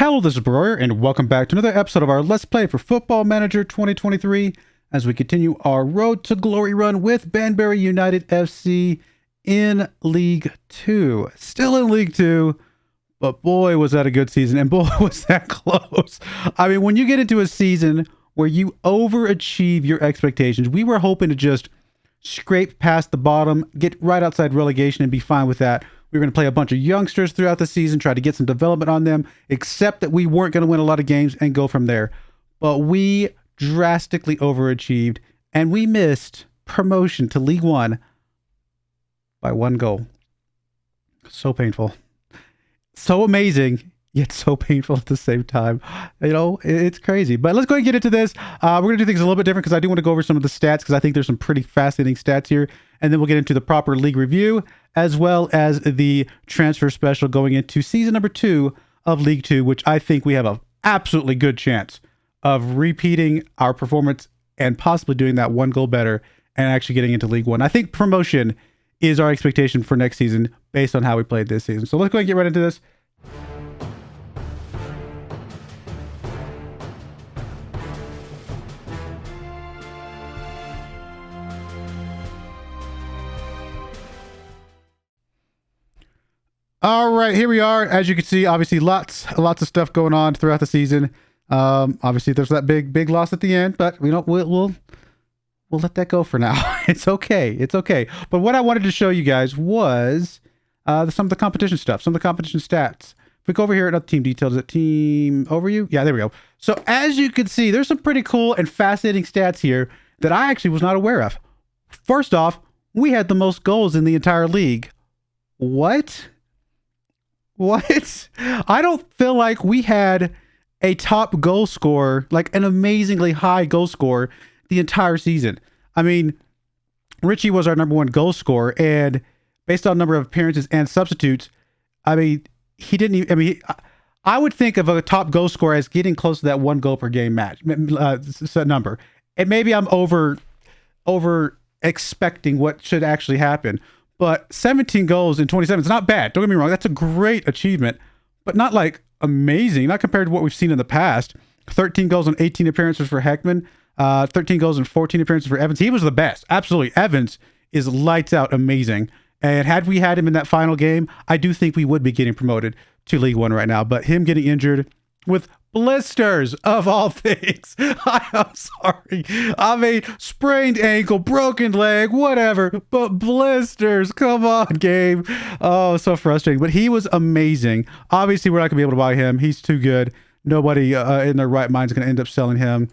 Hello, this is Broyar, and welcome back to another episode of our Let's Play for Football Manager 2023 as we continue our road to glory run with Banbury United FC in League 2. Still in League 2, but boy, was that a good season, and boy, was that close. I mean, when you get into a season where you overachieve your expectations, we were hoping to just scrape past the bottom, get right outside relegation, and be fine with that. We were going to play a bunch of youngsters throughout the season, try to get some development on them, except that we weren't going to win a lot of games and go from there. But we drastically overachieved, and we missed promotion to League 1 by 1 goal. So painful. So amazing, yet so painful at the same time. You know, it's crazy. But let's go ahead and get into this. We're going to do things a little bit different because I do want to go over some of the stats because I think there's some pretty fascinating stats here. And then we'll get into the proper league review as well as the transfer special going into season number 2 of League 2, which I think we have an absolutely good chance of repeating our performance and possibly doing that 1 goal better and actually getting into League 1. I think promotion is our expectation for next season based on how we played this season. So let's go ahead and get right into this. All right, here we are. As you can see, obviously lots of stuff going on throughout the season. Obviously there's that big loss at the end, but we'll let that go for now. It's okay. It's okay. But what I wanted to show you guys was some of the competition stuff, some of the competition stats. If we go over here at team details, at team overview, yeah, there we go. So as you can see, there's some pretty cool and fascinating stats here that I actually was not aware of. First off, we had the most goals in the entire league. What? I don't feel like we had a top goal scorer, like an amazingly high goal scorer the entire season. I mean, Richie was our number 1 goal scorer, and based on number of appearances and substitutes, I mean, he didn't even, I mean, I would think of a top goal scorer as getting close to that 1 goal per game match number. And maybe I'm over expecting what should actually happen. But 17 goals in 27 is not bad. Don't get me wrong. That's a great achievement, but not like amazing. Not compared to what we've seen in the past. 13 goals on 18 appearances for Heckman. 13 goals and 14 appearances for Evans. He was the best. Absolutely. Evans is lights out amazing. And had we had him in that final game, I do think we would be getting promoted to League 1 right now. But him getting injured with blisters of all things. I'm sorry. I mean, sprained ankle, broken leg, whatever, but blisters. Come on, Gabe. Oh, so frustrating. But he was amazing. Obviously, we're not going to be able to buy him. He's too good. Nobody in their right mind is going to end up selling him.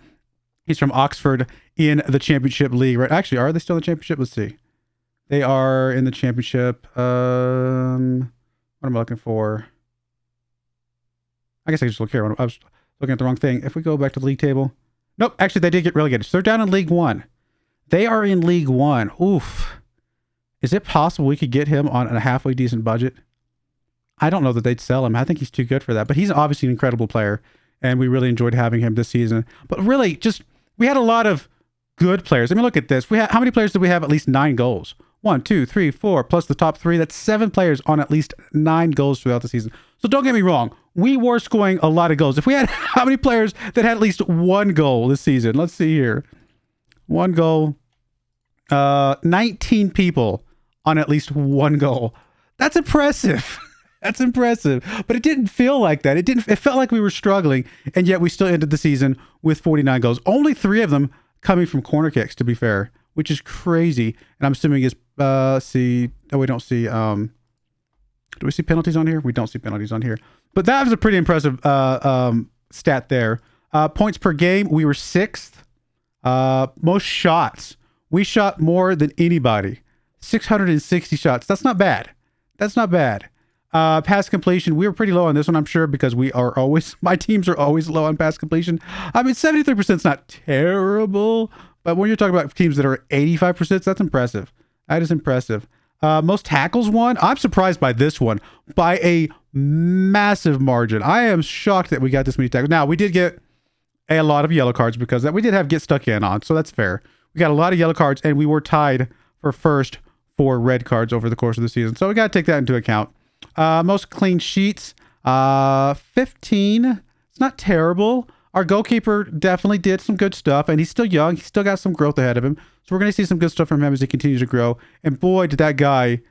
He's from Oxford in the Championship League, right? Actually, are they still in the Championship? Let's see. They are in the Championship. What am I looking for? I guess I can just look here. I was looking at the wrong thing. If we go back to the league table. Nope, actually they did get relegated. So they're down in League 1. They are in League 1. Oof. Is it possible we could get him on a halfway decent budget? I don't know that they'd sell him. I think he's too good for that. But he's obviously an incredible player. And we really enjoyed having him this season. But really, just, we had a lot of good players. I mean, look at this. How many players did we have at least 9 goals? 1, 2, 3, 4, plus the top 3. That's 7 players on at least 9 goals throughout the season. So don't get me wrong. We were scoring a lot of goals. If we had how many players that had at least 1 goal this season? Let's see here. 1 goal. 19 people on at least 1 goal. That's impressive. That's impressive. But it didn't feel like that. It felt like we were struggling, and yet we still ended the season with 49 goals. Only 3 of them coming from corner kicks, to be fair, which is crazy. And I'm assuming is we don't see do we see penalties on here? We don't see penalties on here. But that was a pretty impressive stat there. Points per game, we were 6th. Most shots, we shot more than anybody. 660 shots. That's not bad. That's not bad. Pass completion, we were pretty low on this one, I'm sure, because my teams are always low on pass completion. I mean, 73% is not terrible, but when you're talking about teams that are 85%, that's impressive. That is impressive. Most tackles won. I'm surprised by this one by a massive margin. I am shocked that we got this many tackles. Now, we did get a lot of yellow cards because we did have get stuck in on, so that's fair. We got a lot of yellow cards, and we were tied for first for red cards over the course of the season. So we got to take that into account. Most clean sheets. 15. It's not terrible. Our goalkeeper definitely did some good stuff, and he's still young. He's still got some growth ahead of him. So we're going to see some good stuff from him as he continues to grow. And boy, did that guy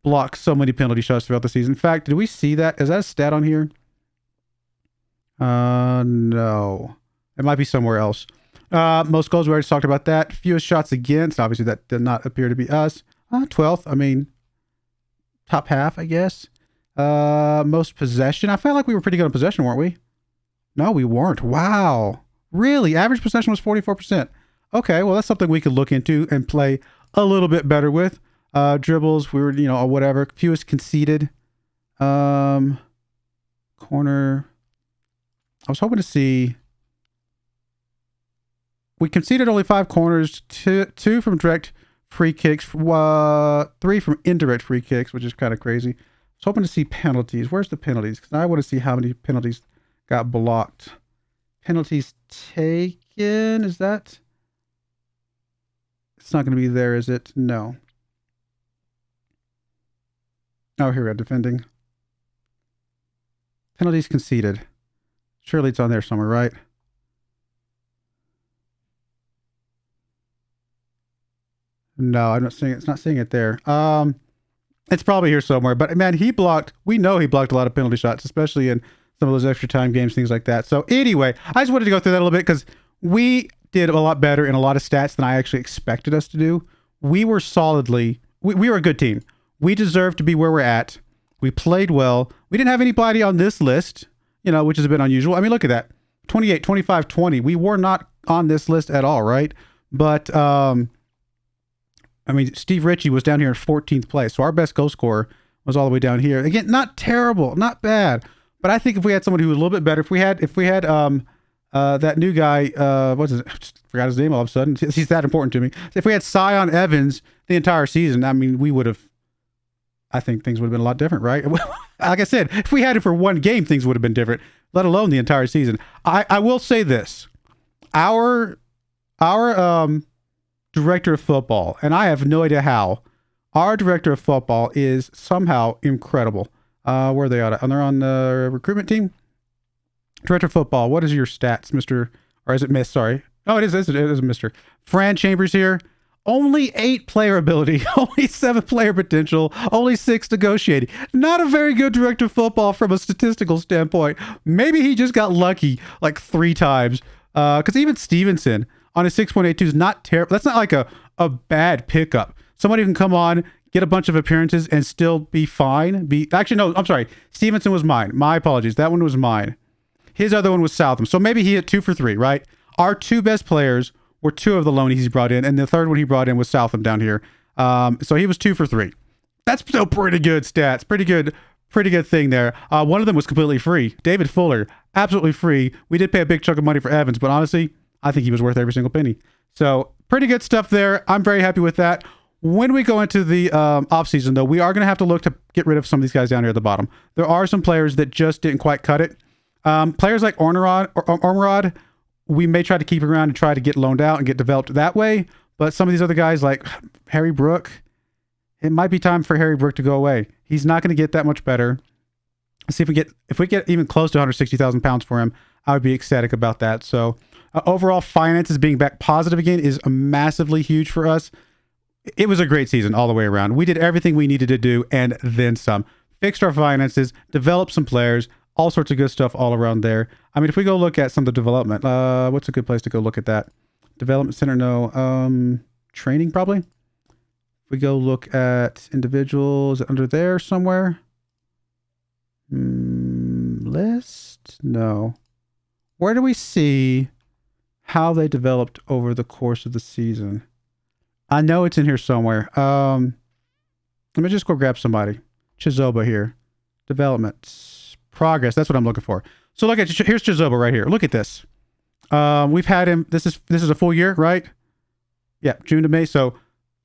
block so many penalty shots throughout the season. In fact, did we see that? Is that a stat on here? No. It might be somewhere else. Most goals, we already talked about that. Fewest shots against. Obviously, that did not appear to be us. 12th. I mean, top half, I guess. Most possession. I felt like we were pretty good on possession, weren't we? No, we weren't. Wow. Really? Average possession was 44%. Okay, well, that's something we could look into and play a little bit better with. Dribbles, we were, or whatever. Fewest conceded. Corner. I was hoping to see. We conceded only 5 corners, two from direct free kicks, 3 from indirect free kicks, which is kind of crazy. I was hoping to see penalties. Where's the penalties? Because I want to see how many penalties got blocked. Penalties taken, is that? It's not going to be there, is it? No. Oh, here we go, defending. Penalties conceded. Surely it's on there somewhere, right? No, I'm not seeing it. It's not seeing it there. It's probably here somewhere. But man, we know he blocked a lot of penalty shots, especially in some of those extra time games, things like that. So anyway, I just wanted to go through that a little bit because we did a lot better in a lot of stats than I actually expected us to do. We were we were a good team. We deserved to be where we're at. We played well. We didn't have anybody on this list, which is a bit unusual. I mean, look at that. 28, 25, 20. We were not on this list at all, right? But, Steve Ritchie was down here in 14th place. So our best goal scorer was all the way down here. Again, not terrible, not bad. But I think if we had somebody who was a little bit better, if we had that new guy, forgot his name all of a sudden. He's that important to me. If we had Sion Evans the entire season, I think things would have been a lot different, right? Like I said, if we had it for one game, things would have been different, let alone the entire season. I will say this. Our director of football, and I have no idea how, our director of football is somehow incredible. Where are they at? They're on the recruitment team? Director of football, what is your stats, Mr. Or is it Miss? Sorry. Oh, it is Mr. Fran Chambers here. Only 8 player ability, only 7 player potential, only 6 negotiating. Not a very good director of football from a statistical standpoint. Maybe he just got lucky like 3 times. Because even Stevenson on a 6.82 is not terrible. That's not like a bad pickup. Somebody can come on, get a bunch of appearances, and still be fine. Actually, no, I'm sorry. Stevenson was mine. My apologies. That one was mine. His other one was Southam. So maybe he hit 2 for 3, right? Our 2 best players were 2 of the loanies he brought in, and the third one he brought in was Southam down here. So he was 2 for 3. That's still pretty good stats. Pretty good thing there. One of them was completely free. David Fuller, absolutely free. We did pay a big chunk of money for Evans, but honestly, I think he was worth every single penny. So pretty good stuff there. I'm very happy with that. When we go into the offseason, though, we are going to have to look to get rid of some of these guys down here at the bottom. There are some players that just didn't quite cut it. Players like Ormerod, we may try to keep around and try to get loaned out and get developed that way. But some of these other guys like Harry Brook, it might be time for Harry Brook to go away. He's not going to get that much better. See if we get even close to 160,000 pounds for him, I would be ecstatic about that. So overall, finances being back positive again is massively huge for us. It was a great season all the way around. We did everything we needed to do and then some. Fixed our finances, developed some players, all sorts of good stuff all around there. I mean, if we go look at some of the development, what's a good place to go look at that? Development center, no. Training, probably. If we go look at individuals under there somewhere. List? No. Where do we see how they developed over the course of the season? I know it's in here somewhere. Let me just go grab somebody. Chizoba here. Development. Progress. That's what I'm looking for. So look at, here's Chizoba right here. Look at this. We've had him, this is a full year, right? Yeah, June to May. So,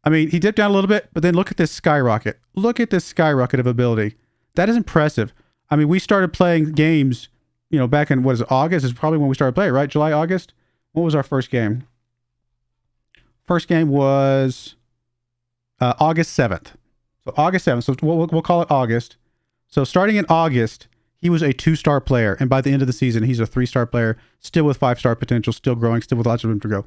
I mean, he dipped down a little bit, but then look at this skyrocket. Look at this skyrocket of ability. That is impressive. I mean, we started playing games, back in, what is it, August is probably when we started playing, right? July, August? What was our first game? First game was August 7th. So August 7th. So we'll call it August. So starting in August, he was a 2-star player. And by the end of the season, he's a 3-star player, still with 5-star potential, still growing, still with lots of room to go.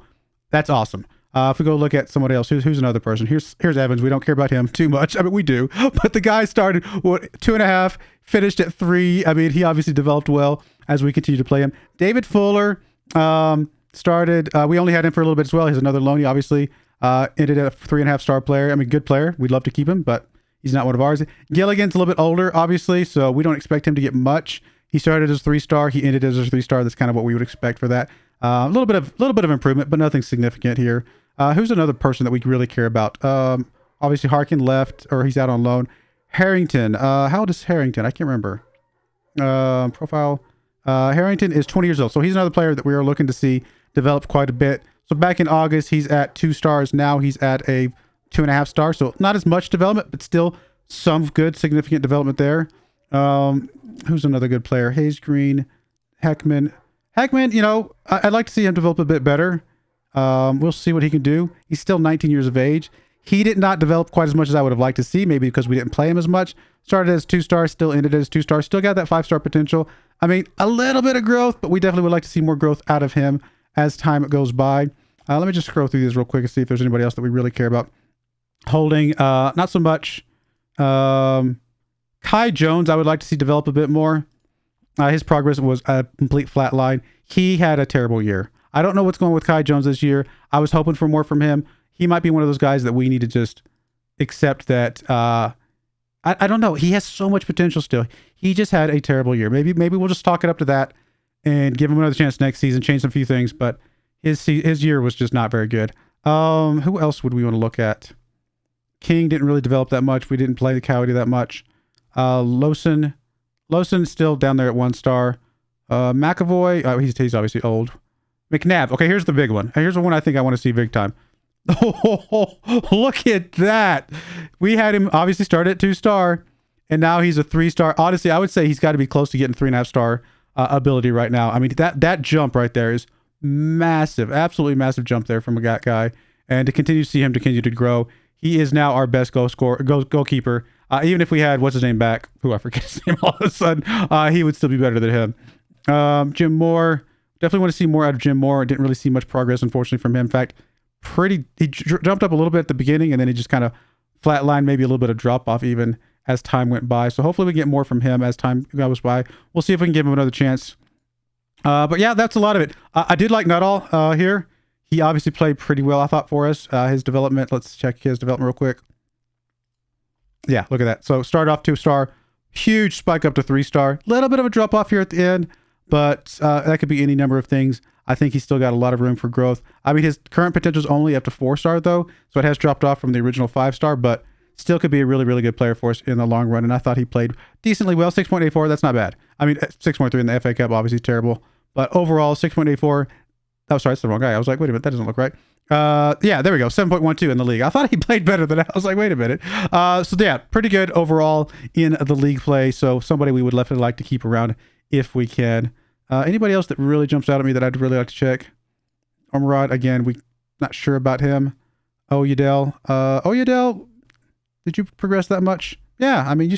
That's awesome. If we go look at somebody else, who's another person? Here's Evans. We don't care about him too much. I mean, we do. But the guy started, 2.5, finished at 3. I mean, he obviously developed well as we continue to play him. David Fuller started. We only had him for a little bit as well. He's another loanee, obviously. Ended at a 3.5-star player. I mean, good player. We'd love to keep him, but he's not one of ours. Gilligan's a little bit older, obviously, so we don't expect him to get much. He started as a 3-star. He ended as a 3-star. That's kind of what we would expect for that. A little bit of improvement, but nothing significant here. Who's another person that we really care about? Obviously, Harkin left, or he's out on loan. Harrington. How old is Harrington? I can't remember. Profile. Harrington is 20 years old, so he's another player that we are looking to see develop quite a bit. So back in August, he's at 2 stars. Now he's at a 2.5 star. So not as much development, but still some good, significant development there. Who's another good player? Hayes Green, Heckman. Heckman, you know, I'd like to see him develop a bit better. We'll see what he can do. He's still 19 years of age. He did not develop quite as much as I would have liked to see, maybe because we didn't play him as much. Started as 2 stars, still ended as 2 stars, still got that 5-star potential. I mean, a little bit of growth, but we definitely would like to see more growth out of him as time goes by. Let me just scroll through these real quick and see if there's anybody else that we really care about. Holding, not so much. Kai Jones, I would like to see develop a bit more. His progress was a complete flat line. He had a terrible year. I don't know what's going on with Kai Jones this year. I was hoping for more from him. He might be one of those guys that we need to just accept that. I don't know. He has so much potential still. He just had a terrible year. Maybe we'll just talk it up to that and give him another chance next season, change some few things. But his year was just not very good. Who else would we want to look at? King didn't really develop that much. We didn't play the Coyote that much. Lawson still down there at 1 star. McAvoy, he's obviously old. McNabb. Okay, here's the big one. Here's the one I think I want to see big time. Oh, look at that. We had him obviously start at 2 star, and now he's a 3 star. Honestly, I would say he's got to be close to getting 3.5 star ability right now. I mean, that jump right there is massive, absolutely massive jump there from a guy. And to continue to see him continue to grow, he is now our best goalkeeper. Even if we had what's his name back, who I forget his name all of a sudden, he would still be better than him. Jim Moore, definitely want to see more out of Jim Moore. Didn't really see much progress, unfortunately, from him. In fact, he jumped up a little bit at the beginning, and then he just kind of flatlined, maybe a little bit of drop off even as time went by. So hopefully we get more from him as time goes by. We'll see if we can give him another chance. But yeah, that's a lot of it. I did like Nuttall here. He obviously played pretty well, I thought, for us. His development, let's check his development real quick. Yeah, look at that. So start off 2 star, huge spike up to 3 star. Little bit of a drop off here at the end, but that could be any number of things. I think he's still got a lot of room for growth. I mean, his current potential is only up to 4 star though, so it has dropped off from the original 5 star, but still could be a really, really good player for us in the long run. And I thought he played decently well. 6.84, that's not bad. I mean, 6.3 in the FA Cup, obviously terrible, but overall 6.84. Oh, sorry, that's the wrong guy. I was like, wait a minute, that doesn't look right. Yeah, there we go. 7.12 in the league. I thought he played better than that. I was like, wait a minute. So yeah, pretty good overall in the league play. So somebody we would definitely like to keep around if we can. Anybody else that really jumps out at me that I'd really like to check? Omrod, again, we not sure about him. Oyedel, did you progress that much? Yeah, I mean, you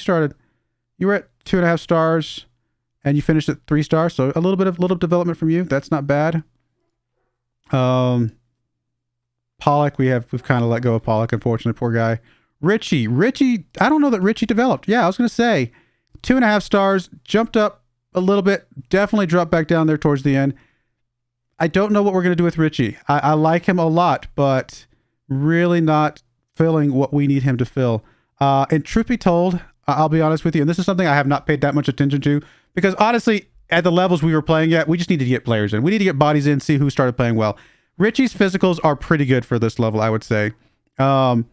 were at 2.5 stars and you finished at 3 stars. So a little development from you. That's not bad. Pollock, we've kind of let go of Pollock, unfortunately, poor guy. Richie, I don't know that Richie developed. Yeah, I was going to say 2.5 stars, jumped up a little bit, definitely dropped back down there towards the end. I don't know what we're going to do with Richie. I like him a lot, but really not filling what we need him to fill. And truth be told, I'll be honest with you, and this is something I have not paid that much attention to, because honestly, at the levels we were playing at, we just needed to get players in. We need to get bodies in, see who started playing well. Richie's physicals are pretty good for this level, I would say. But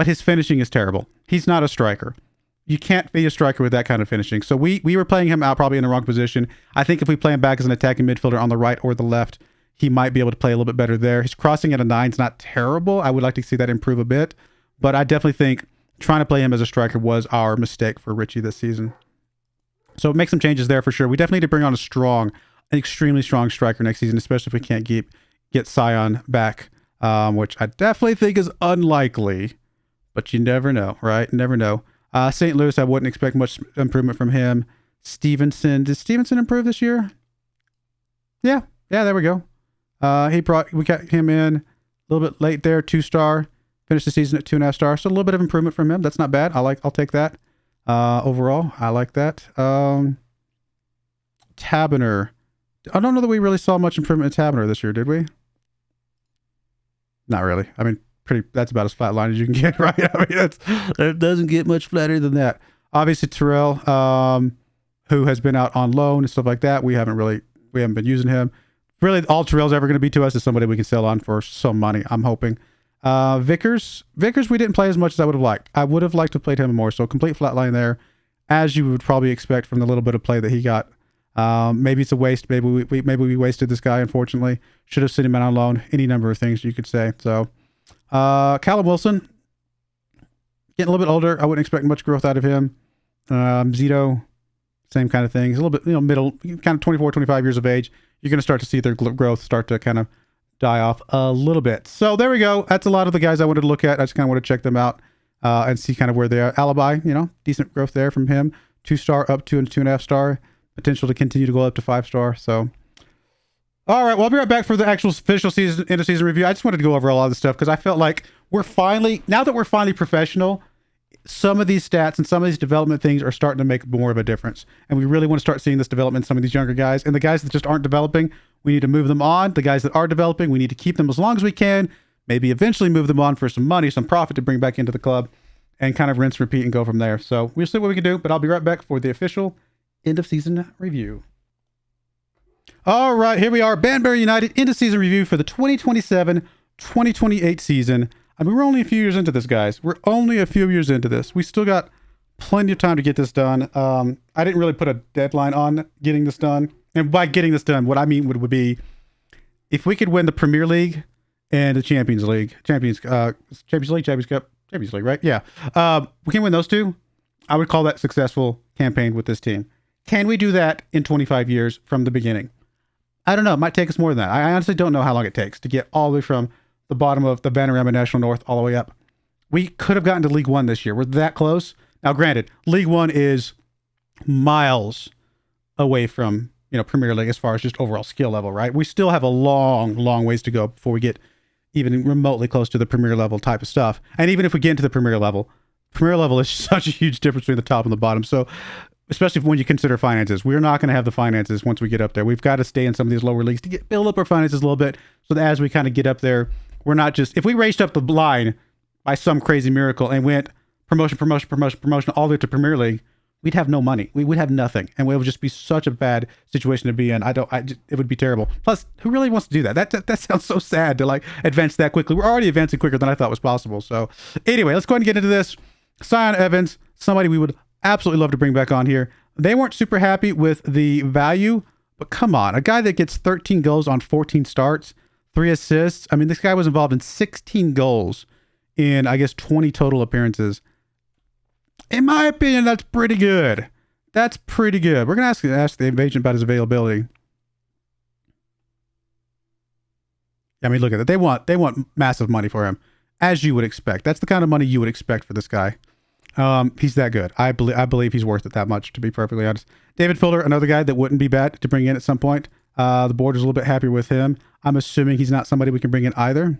his finishing is terrible. He's not a striker. You can't be a striker with that kind of finishing. So we were playing him out probably in the wrong position. I think if we play him back as an attacking midfielder on the right or the left, he might be able to play a little bit better there. His crossing at a 9 is not terrible. I would like to see that improve a bit. But I definitely think trying to play him as a striker was our mistake for Richie this season. So make some changes there for sure. We definitely need to bring on an extremely strong striker next season, especially if we can't get Sion back, which I definitely think is unlikely, but you never know, right? Never know. St. Louis, I wouldn't expect much improvement from him. Stevenson. Did Stevenson improve this year? Yeah. Yeah, there we go. We got him in a little bit late there, 2-star. Finished the season at 2.5 stars. So a little bit of improvement from him. That's not bad. I'll take that. Overall, I like that. Taberner. I don't know that we really saw much improvement in Taberner this year, did we? Not really. I mean, that's about as flat line as you can get, right? I mean, it doesn't get much flatter than that. Obviously, Terrell, who has been out on loan and stuff like that. We haven't been using him. Really, all Terrell's ever going to be to us is somebody we can sell on for some money, I'm hoping. Vickers, we didn't play as much as I would have liked. I would have liked to have played him more, so complete flat line there, as you would probably expect from the little bit of play that he got. Maybe it's a waste. Maybe we wasted this guy, unfortunately. Should have sent him out on loan. Any number of things you could say. So, Callum Wilson, getting a little bit older. I wouldn't expect much growth out of him. Zito, same kind of thing. He's a little bit, middle, kind of 24, 25 years of age. You're going to start to see their growth start to kind of die off a little bit. So there we go. That's a lot of the guys I wanted to look at. I just kind of want to check them out and see kind of where they are. Alibi, decent growth there from him. 2-star up to 2.5 star. Potential to continue to go up to 5-star. So, all right. Well, I'll be right back for the actual official end of season review. I just wanted to go over a lot of the stuff because I felt like now that we're finally professional, some of these stats and some of these development things are starting to make more of a difference. And we really want to start seeing this development in some of these younger guys. And the guys that just aren't developing, we need to move them on. The guys that are developing, we need to keep them as long as we can. Maybe eventually move them on for some money, some profit to bring back into the club and kind of rinse, repeat, and go from there. So we'll see what we can do, but I'll be right back for the official end of season review. All right, here we are. Banbury United end of season review for the 2027-2028 season. I mean, we're only a few years into this, guys. We're only a few years into this. We still got plenty of time to get this done. I didn't really put a deadline on getting this done. And by getting this done, what I mean would be if we could win the Premier League and the Champions League, Champions Cup, Champions League, right? Yeah. We can win those two. I would call that successful campaign with this team. Can we do that in 25 years from the beginning? I don't know. It might take us more than that. I honestly don't know how long it takes to get all the way from the bottom of the Vanarama National North all the way up. We could have gotten to League One this year. We're that close. Now, granted, League One is miles away from Premier League as far as just overall skill level, right? We still have a long, long ways to go before we get even remotely close to the Premier level type of stuff. And even if we get into the Premier level is such a huge difference between the top and the bottom. So, especially when you consider finances, we're not going to have the finances once we get up there. We've got to stay in some of these lower leagues to build up our finances a little bit so that as we kind of get up there, we're not just, if we raced up the line by some crazy miracle and went promotion all the way to Premier League, we'd have no money. We would have nothing. And it would just be such a bad situation to be in. It would be terrible. Plus, who really wants to do that? That sounds so sad to advance that quickly. We're already advancing quicker than I thought was possible. So anyway, let's go ahead and get into this. Sion Evans, somebody we would absolutely love to bring back on here. They weren't super happy with the value, but come on, a guy that gets 13 goals on 14 starts, 3 assists. I mean, this guy was involved in 16 goals in, I guess, 20 total appearances. In my opinion, that's pretty good. That's pretty good. We're going to ask the agent about his availability. I mean, look at that. They want massive money for him, as you would expect. That's the kind of money you would expect for this guy. He's that good. I believe he's worth it that much, to be perfectly honest. David Fuller, another guy that wouldn't be bad to bring in at some point. The board is a little bit happier with him. I'm assuming he's not somebody we can bring in either.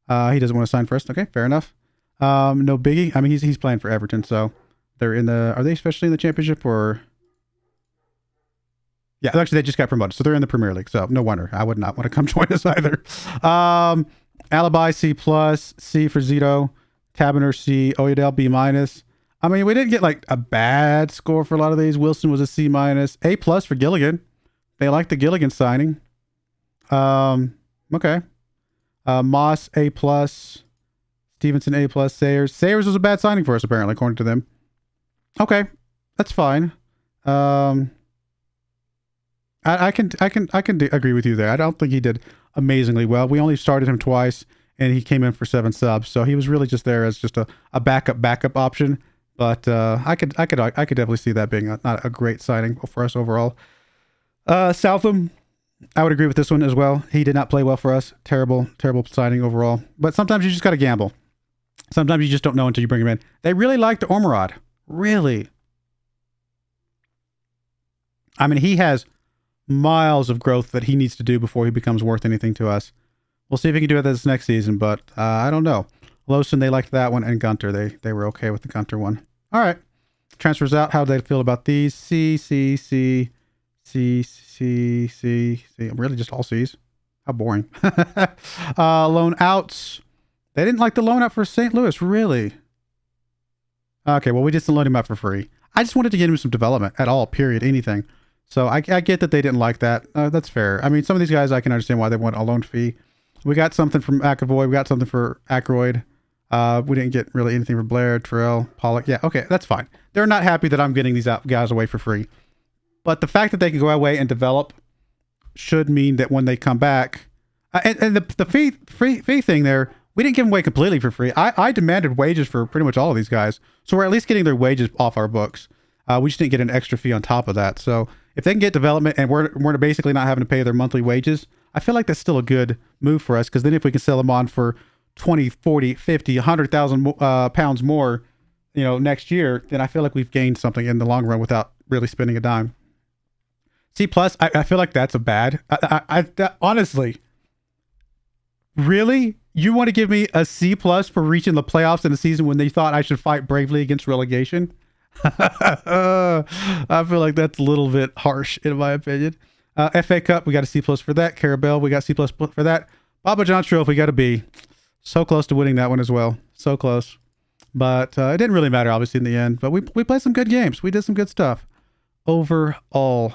He doesn't want to sign first. Okay, fair enough. No biggie. I mean, he's playing for Everton, so they're are they especially in the championship or? Yeah, actually they just got promoted, so they're in the Premier League. So no wonder I would not want to come join us either. Alibi C+, C for Zito. Taberner C, Oyedel B-. I mean, we didn't get a bad score for a lot of these. Wilson was a C-. A+ for Gilligan. They like the Gilligan signing. Okay. Moss A+. Stevenson A+. Sayers. Sayers was a bad signing for us apparently, according to them. Okay, that's fine. I can agree with you there. I don't think he did amazingly well. We only started him twice. And he came in for 7 subs, so he was really just there as just a backup option. But I could definitely see that being not a great signing for us overall. Southam, I would agree with this one as well. He did not play well for us. Terrible signing overall. But sometimes you just got to gamble. Sometimes you just don't know until you bring him in. They really liked Ormerod. Really. I mean, he has miles of growth that he needs to do before he becomes worth anything to us. We'll see if he can do it this next season, but I don't know. Lowson, they liked that one, and Gunter, they were okay with the Gunter one. All right. Transfers out. How do they feel about these? C, C, C, C, C, C, C. Really just all C's? How boring. Loan outs. They didn't like the loan out for St. Louis, really? Okay, well, we just loaned him out for free. I just wanted to get him some development at all, period, anything. So I get that they didn't like that. That's fair. I mean, some of these guys, I can understand why they want a loan fee. We got something from McAvoy. We got something for Aykroyd. We didn't get really anything for Blair, Terrell, Pollock. Yeah, okay, that's fine. They're not happy that I'm getting these guys away for free. But the fact that they can go away and develop should mean that when they come back... and the fee thing there, we didn't give them away completely for free. I demanded wages for pretty much all of these guys. So we're at least getting their wages off our books. We just didn't get an extra fee on top of that. So if they can get development and we're basically not having to pay their monthly wages, I feel like that's still a good move for us, because then if we can sell them on for 20, 40, 50, 100,000 pounds more, next year, then I feel like we've gained something in the long run without really spending a dime. C+, I feel like that's a bad. Honestly, really? You want to give me a C+ for reaching the playoffs in a season when they thought I should fight bravely against relegation? I feel like that's a little bit harsh, in my opinion. FA Cup, we got a C+ for that. Carabelle, we got C+ for that. Baba John's Trophy, got a B. So close to winning that one as well. So close. But it didn't really matter, obviously, in the end. But we played some good games. We did some good stuff overall.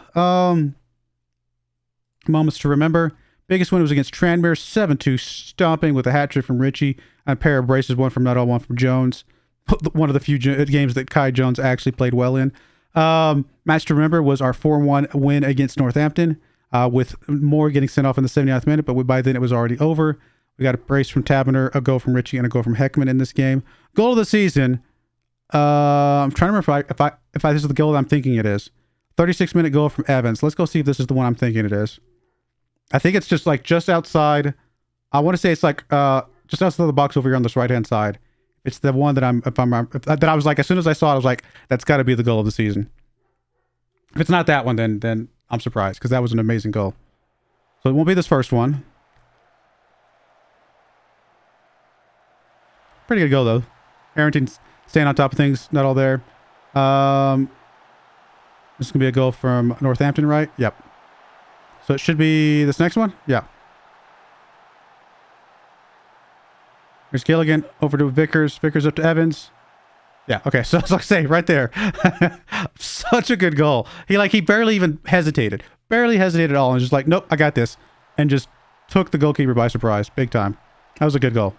Moments to remember. Biggest win was against Tranmere, 7-2 stomping with a hat trick from Richie and a pair of braces, one from Nuttall, one from Jones. One of the few games that Kai Jones actually played well in. Match to remember was our 4-1 win against Northampton, with Moore getting sent off in the 79th minute, but by then it was already over. We got a brace from Taberner, a goal from Richie, and a goal from Heckman in this game. Goal of the season. I'm trying to remember if this is the goal that I'm thinking it is. 36-minute goal from Evans. Let's go see if this is the one I'm thinking it is. I think it's just outside. I want to say it's just outside the box over here on this right-hand side. It's the one that I was like, as soon as I saw it, I was like, that's got to be the goal of the season. If it's not that one, then I'm surprised, because that was an amazing goal. So it won't be this first one. Pretty good goal, though. Harrington's staying on top of things, not all there. This is going to be a goal from Northampton, right? Yep. So it should be this next one? Yeah. Here's Gilligan over to Vickers. Vickers up to Evans. Yeah, okay. So I was like, say, right there. Such a good goal. He barely even hesitated. Barely hesitated at all. And just like, nope, I got this. And just took the goalkeeper by surprise. Big time. That was a good goal.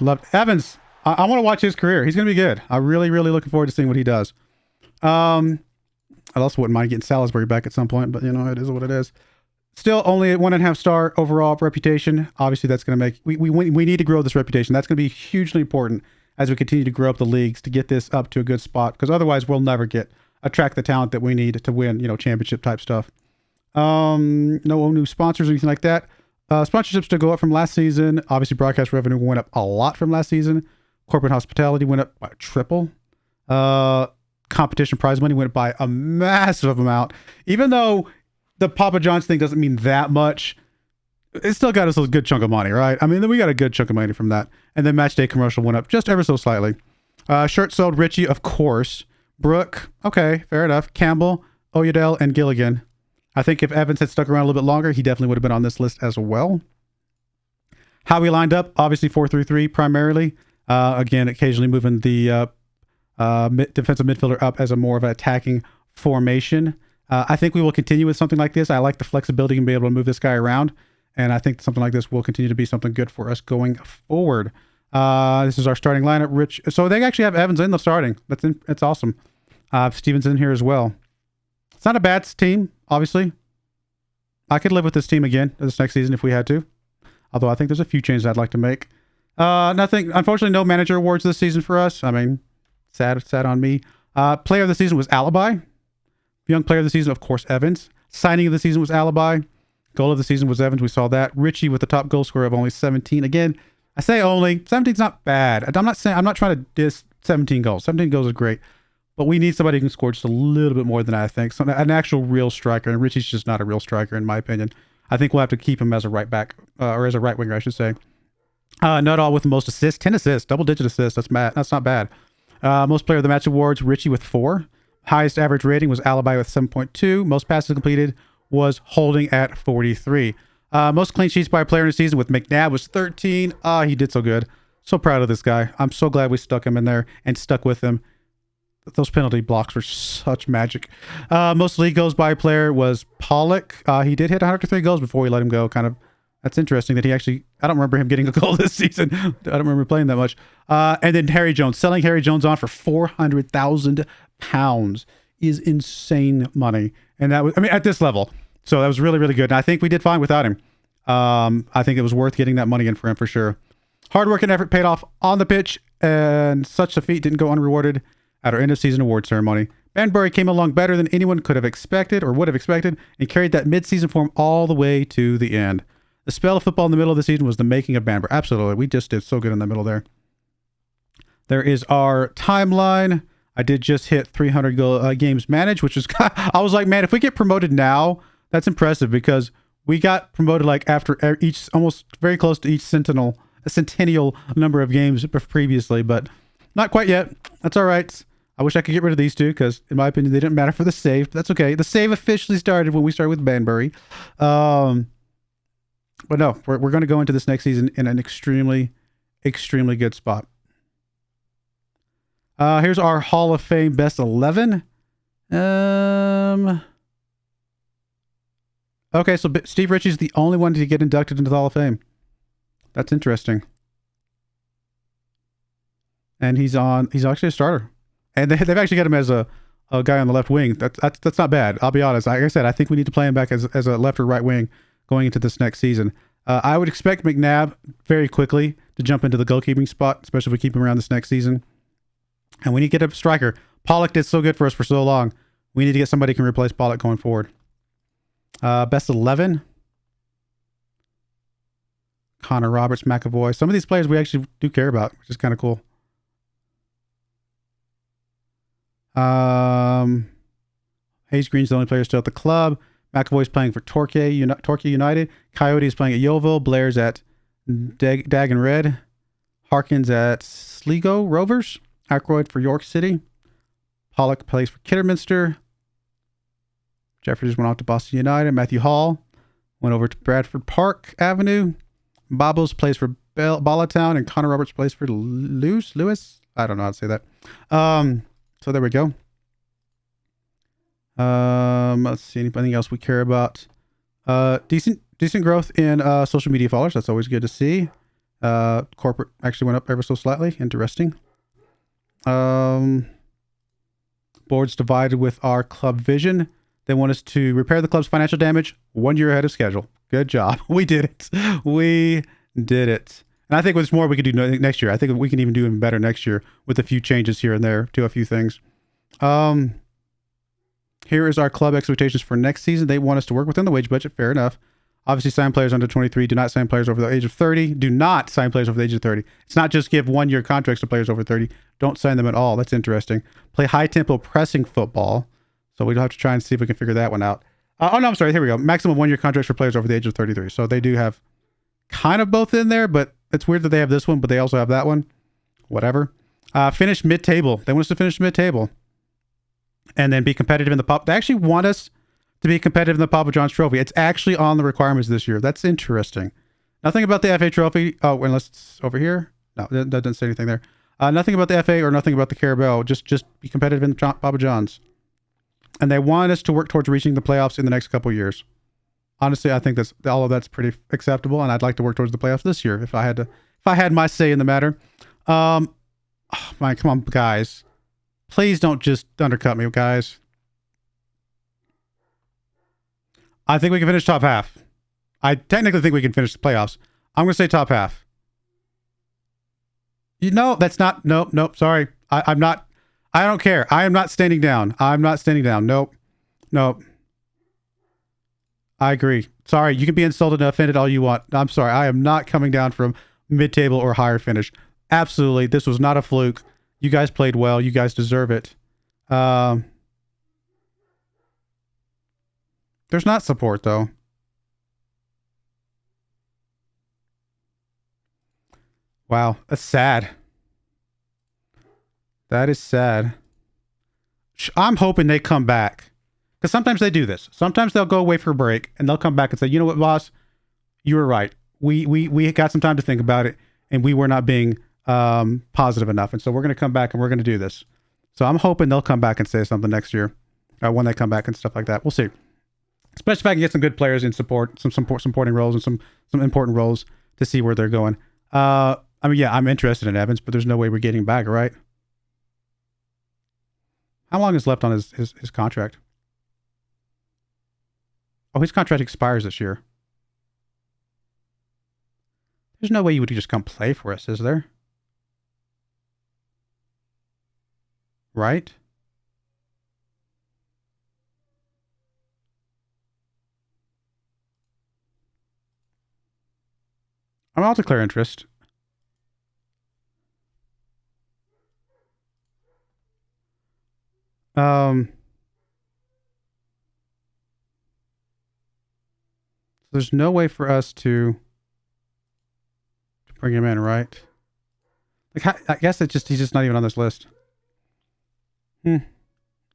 Loved Evans. I want to watch his career. He's going to be good. I'm really, really looking forward to seeing what he does. I also wouldn't mind getting Salisbury back at some point, but it is what it is. Still only a 1.5 star overall reputation. Obviously, that's going to make... We need to grow this reputation. That's going to be hugely important as we continue to grow up the leagues to get this up to a good spot, because otherwise we'll never attract the talent that we need to win, championship type stuff. No new sponsors or anything like that. Sponsorships to go up from last season. Obviously, broadcast revenue went up a lot from last season. Corporate hospitality went up by triple. Competition prize money went up by a massive amount. Even though the Papa John's thing doesn't mean that much, it still got us a good chunk of money, right? I mean, we got a good chunk of money from that. And then match day commercial went up just ever so slightly. Shirt sold Richie, of course. Brooke, okay, fair enough. Campbell, Oyedel, and Gilligan. I think if Evans had stuck around a little bit longer, he definitely would have been on this list as well. How we lined up, obviously 4-3-3 primarily. Again, occasionally moving the defensive midfielder up as a more of an attacking formation. I think we will continue with something like this. I like the flexibility and be able to move this guy around. And I think something like this will continue to be something good for us going forward. This is our starting lineup. Rich. So they actually have Evans in the starting. That's awesome. Stevens in here as well. It's not a bad team, obviously. I could live with this team again this next season if we had to. Although I think there's a few changes I'd like to make. Nothing. Unfortunately, no manager awards this season for us. I mean, sad on me. Player of the season was Alibi. Young player of the season, of course, Evans. Signing of the season was Alibi. Goal of the season was Evans. We saw that. Richie with the top goal scorer of only 17. Again, I say only. 17's not bad. I'm not trying to diss 17 goals. 17 goals is great. But we need somebody who can score just a little bit more than that, I think. So an actual real striker. And Richie's just not a real striker, in my opinion. I think we'll have to keep him as a right back, or as a right winger, I should say. Nuttall with the most assists, 10 assists, double-digit assists. That's not bad. Most player of the match awards, Richie with 4. Highest average rating was Alibi with 7.2. Most passes completed was Holding at 43. Most clean sheets by a player in the season with McNabb was 13. He did so good. So proud of this guy. I'm so glad we stuck him in there and stuck with him. Those penalty blocks were such magic. Most league goals by a player was Pollock. He did hit 103 goals before we let him go. That's interesting that he actually, I don't remember him getting a goal this season. I don't remember playing that much. And then Harry Jones, selling Harry Jones on for £400,000 is insane money. And that was, at this level. So that was really, really good. And I think we did fine without him. I think it was worth getting that money in for him for sure. Hard work and effort paid off on the pitch, and such a feat didn't go unrewarded at our end of season award ceremony. Banbury came along better than anyone could have expected or would have expected, and carried that mid-season form all the way to the end. The spell of football in the middle of the season was the making of Banbury. Absolutely. We just did so good in the middle there. There is our timeline. I did just hit 300 games managed, which is, I was like, man, if we get promoted now, that's impressive, because we got promoted like after each, almost very close to each centennial number of games previously, but not quite yet. That's all right. I wish I could get rid of these two, because in my opinion, they didn't matter for the save, but that's okay. The save officially started when we started with Banbury. But no, we're going to go into this next season in an extremely, extremely good spot. Here's our Hall of Fame best 11. Okay, so Steve Ritchie's the only one to get inducted into the Hall of Fame. That's interesting. And he's actually a starter. And they've actually got him as a guy on the left wing. That's not bad. I'll be honest. Like I said, I think we need to play him back as a left or right wing going into this next season. I would expect McNabb very quickly to jump into the goalkeeping spot, especially if we keep him around this next season. And we need to get a striker. Pollock did so good for us for so long. We need to get somebody who can replace Pollock going forward. Best 11. Connor Roberts, McAvoy. Some of these players we actually do care about, which is kind of cool. Hayes Green's the only player still at the club. McAvoy's playing for Torquay United. Coyote is playing at Yeovil. Blair's at Dag and Red. Harkins at Sligo Rovers. Ackroyd for York City. Pollock plays for Kidderminster. Jeffries went off to Boston United. Matthew Hall went over to Bradford Park Avenue. Bobbles plays for Ballatown, and Connor Roberts plays for Lewis. I don't know how to say that. So there we go. Let's see, anything else we care about? Decent growth in social media followers. That's always good to see. Corporate actually went up ever so slightly. Interesting. Board's divided with our club vision. They want us to repair the club's financial damage 1 year ahead of schedule. Good job. We did it. We did it. And I think there's more we could do next year. I think we can even do even better next year with a few changes here and there to a few things. Here is our club expectations for next season. They want us to work within the wage budget. Fair enough. Obviously, sign players under 23. Do not sign players over the age of 30. Do not sign players over the age of 30. It's not just give 1 year contracts to players over 30. Don't sign them at all. That's interesting. Play high-tempo pressing football. So we'll have to try and see if we can figure that one out. Oh, no, I'm sorry. Here we go. Maximum 1 year contracts for players over the age of 33. So they do have kind of both in there, but it's weird that they have this one, but they also have that one. Whatever. Finish mid-table. They want us to finish mid-table. And then be competitive in the Pop. They actually want us to be competitive in the Papa John's Trophy. It's actually on the requirements this year. That's interesting. Nothing about the FA Trophy. Oh, unless it's over here. No, that doesn't say anything there. Nothing about the FA or nothing about the Carabao. Just be competitive in the Papa John's. And they want us to work towards reaching the playoffs in the next couple of years. Honestly, I think all of that's pretty acceptable, and I'd like to work towards the playoffs this year if I had my say in the matter. Oh my, come on, guys. Please don't just undercut me, guys. I think we can finish top half. I technically think we can finish the playoffs. I'm going to say top half. That's not... Nope, sorry. I'm not... I don't care. I am not standing down. I'm not standing down. Nope. I agree. Sorry, you can be insulted and offended all you want. I'm sorry. I am not coming down from mid-table or higher finish. Absolutely. This was not a fluke. You guys played well. You guys deserve it. There's not support, though. Wow, that's sad. That is sad. I'm hoping they come back. Because sometimes they do this. Sometimes they'll go away for a break, and they'll come back and say, you know what, boss? You were right. We got some time to think about it, and we were not being positive enough. And so we're going to come back, and we're going to do this. So I'm hoping they'll come back and say something next year when they come back and stuff like that. We'll see. Especially if I can get some good players in support, some supporting roles and some important roles to see where they're going. I mean, yeah, I'm interested in Evans, but there's no way we're getting back, right? How long is left on his contract? Oh, his contract expires this year. There's no way you would just come play for us, is there? Right? I'll declare interest. There's no way for us to bring him in, right? Like, I guess he's just not even on this list.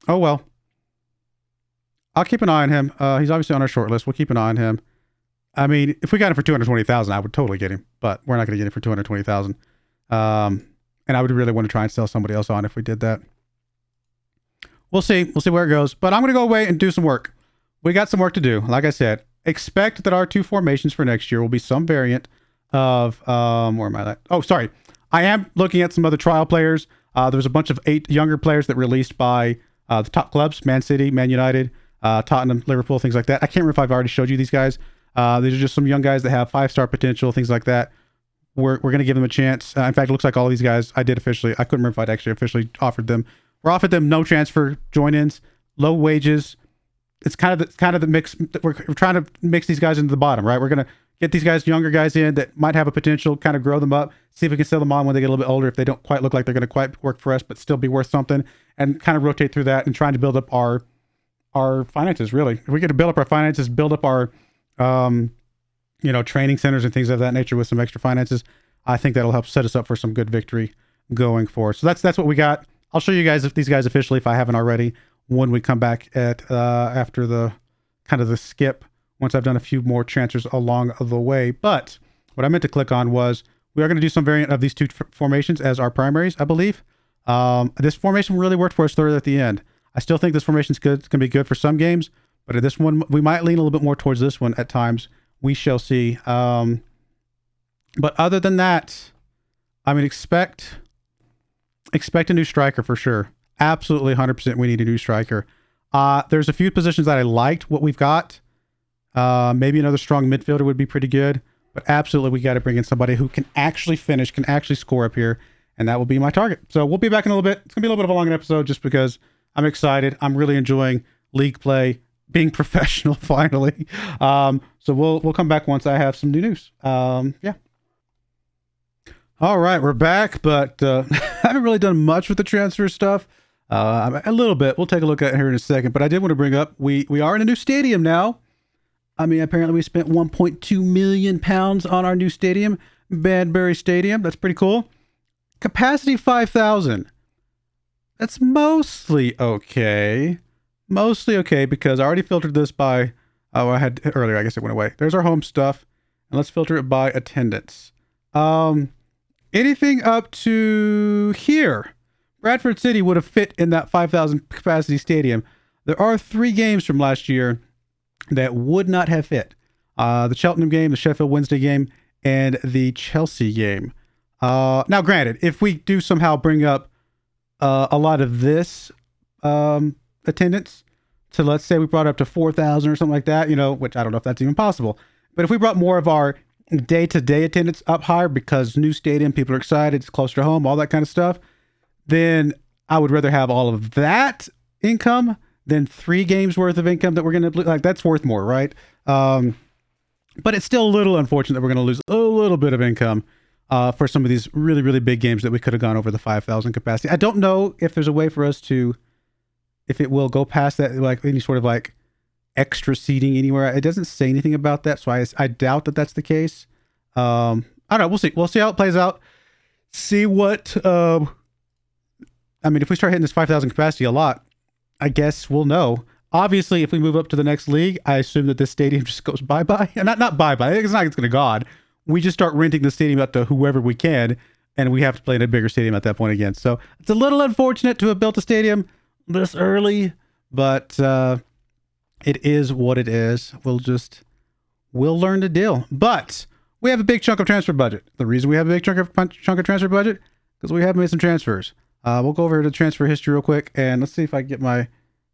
Oh well. I'll keep an eye on him. He's obviously on our short list. We'll keep an eye on him. I mean, if we got him for 220,000, I would totally get him, but we're not going to get him for 220,000. And I would really want to try and sell somebody else on if we did that. We'll see. We'll see where it goes. But I'm going to go away and do some work. We got some work to do. Like I said, expect that our two formations for next year will be some variant of where am I at? Oh, sorry. I am looking at some other trial players. There's a bunch of 8 younger players that released by the top clubs: Man City, Man United, Tottenham, Liverpool, things like that. I can't remember if I've already showed you these guys. These are just some young guys that have 5-star potential, things like that. We're going to give them a chance. In fact, it looks like all these guys I did officially. I couldn't remember if I'd actually officially offered them. We're offered them no transfer join-ins, low wages. It's kind of the mix. We're trying to mix these guys into the bottom, right? We're going to get these guys, younger guys in that might have a potential, kind of grow them up, see if we can sell them on when they get a little bit older, if they don't quite look like they're going to quite work for us, but still be worth something, and kind of rotate through that and trying to build up our finances, really. If we get to build up our finances, build up our, training centers and things of that nature with some extra finances, I think that'll help set us up for some good victory going forward. So that's what we got. I'll show you guys these guys officially, if I haven't already, when we come back at after the kind of the skip, once I've done a few more transfers along the way. But what I meant to click on was we are going to do some variant of these two formations as our primaries, I believe. This formation really worked for us thoroughly at the end. I still think this formation is good. It's going to be good for some games, but at this one, we might lean a little bit more towards this one at times. We shall see. But other than that, I mean, expect a new striker for sure. Absolutely 100% we need a new striker. There's a few positions that I liked what we've got. Maybe another strong midfielder would be pretty good, but absolutely we got to bring in somebody who can actually finish, can actually score up here, and that will be my target. So we'll be back in a little bit. It's going to be a little bit of a longer episode just because I'm excited. I'm really enjoying league play, being professional finally. So we'll come back once I have some new news. Yeah. All right, we're back, but I haven't really done much with the transfer stuff. A little bit. We'll take a look at it here in a second, but I did want to bring up we are in a new stadium now. I mean, apparently we spent 1.2 million pounds on our new stadium, Banbury Stadium. That's pretty cool. Capacity 5,000. That's mostly okay. Mostly okay because I already filtered this by, I had earlier, I guess it went away. There's our home stuff, and let's filter it by attendance. Anything up to here, Bradford City would have fit in that 5,000 capacity stadium. There are 3 games from last year that would not have fit. The Cheltenham game, the Sheffield Wednesday game, and the Chelsea game. Now, granted, if we do somehow bring up a lot of this attendance to, let's say we brought it up to 4,000 or something like that, which I don't know if that's even possible. But if we brought more of our day-to-day attendance up higher because new stadium, people are excited, it's close to home, all that kind of stuff, then I would rather have all of that income than 3 games worth of income that we're going to, like, that's worth more, right? But it's still a little unfortunate that we're going to lose a little bit of income for some of these really, really big games that we could have gone over the 5,000 capacity. I don't know if there's a way for us to, if it will go past that, like any sort of like extra seating anywhere. It doesn't say anything about that, so I doubt that that's the case. I don't know. We'll see. We'll see how it plays out. See what, I mean, if we start hitting this 5,000 capacity a lot, I guess we'll know. Obviously, if we move up to the next league, I assume that this stadium just goes bye-bye. And not bye-bye. It's not it's going to God. We just start renting the stadium out to whoever we can, and we have to play in a bigger stadium at that point again. So it's a little unfortunate to have built a stadium this early, but it is what it is. We'll learn to deal. But we have a big chunk of transfer budget. The reason we have a big chunk of transfer budget, because we have made some transfers. We'll go over to transfer history real quick, and let's see if I can get my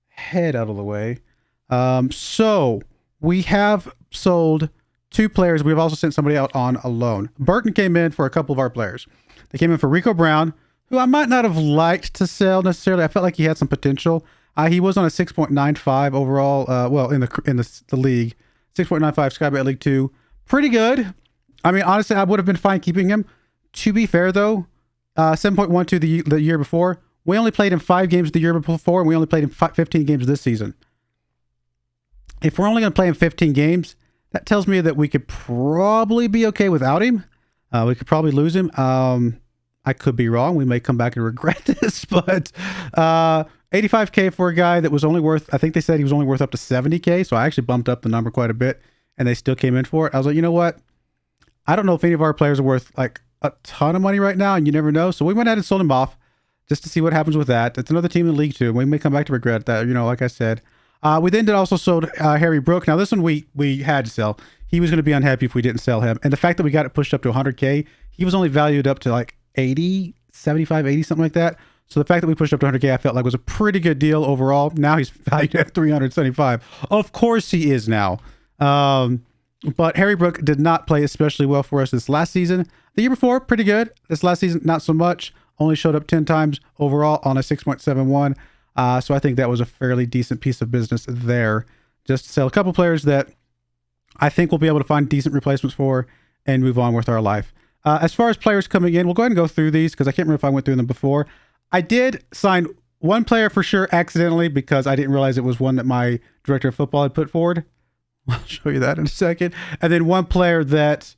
head out of the way. So we have sold 2 players. We've also sent somebody out on a loan. Burton came in for a couple of our players. They came in for Rico Brown, who I might not have liked to sell necessarily. I felt like he had some potential. He was on a 6.95 overall. Well, in the league, 6.95 Skybet League 2, pretty good. I mean, honestly, I would have been fine keeping him. To be fair, though, 7.12 the year before. We only played in 5 games the year before, and we only played in 15 games this season. If we're only going to play in 15 games, that tells me that we could probably be okay without him. We could probably lose him. I could be wrong. We may come back and regret this, but 85K for a guy that was only worth, I think they said he was only worth up to 70K, so I actually bumped up the number quite a bit, and they still came in for it. I was like, you know what? I don't know if any of our players are worth like a ton of money right now, and you never know. So we went ahead and sold him off just to see what happens with that. It's another team in the league too. We may come back to regret that, like I said. We then also sold Harry Brook. Now this one we had to sell. He was going to be unhappy if we didn't sell him. And the fact that we got it pushed up to 100K, he was only valued up to like 80, 75, 80, something like that. So the fact that we pushed up to 100K, I felt like was a pretty good deal overall. Now he's valued at 375. Of course he is now. But Harry Brook did not play especially well for us this last season. The year before, pretty good. This last season, not so much. Only showed up 10 times overall on a 6.71. So I think that was a fairly decent piece of business there. Just to sell a couple players that I think we'll be able to find decent replacements for and move on with our life. As far as players coming in, we'll go ahead and go through these because I can't remember if I went through them before. I did sign one player for sure accidentally because I didn't realize it was one that my director of football had put forward. I'll show you that in a second. And then one player that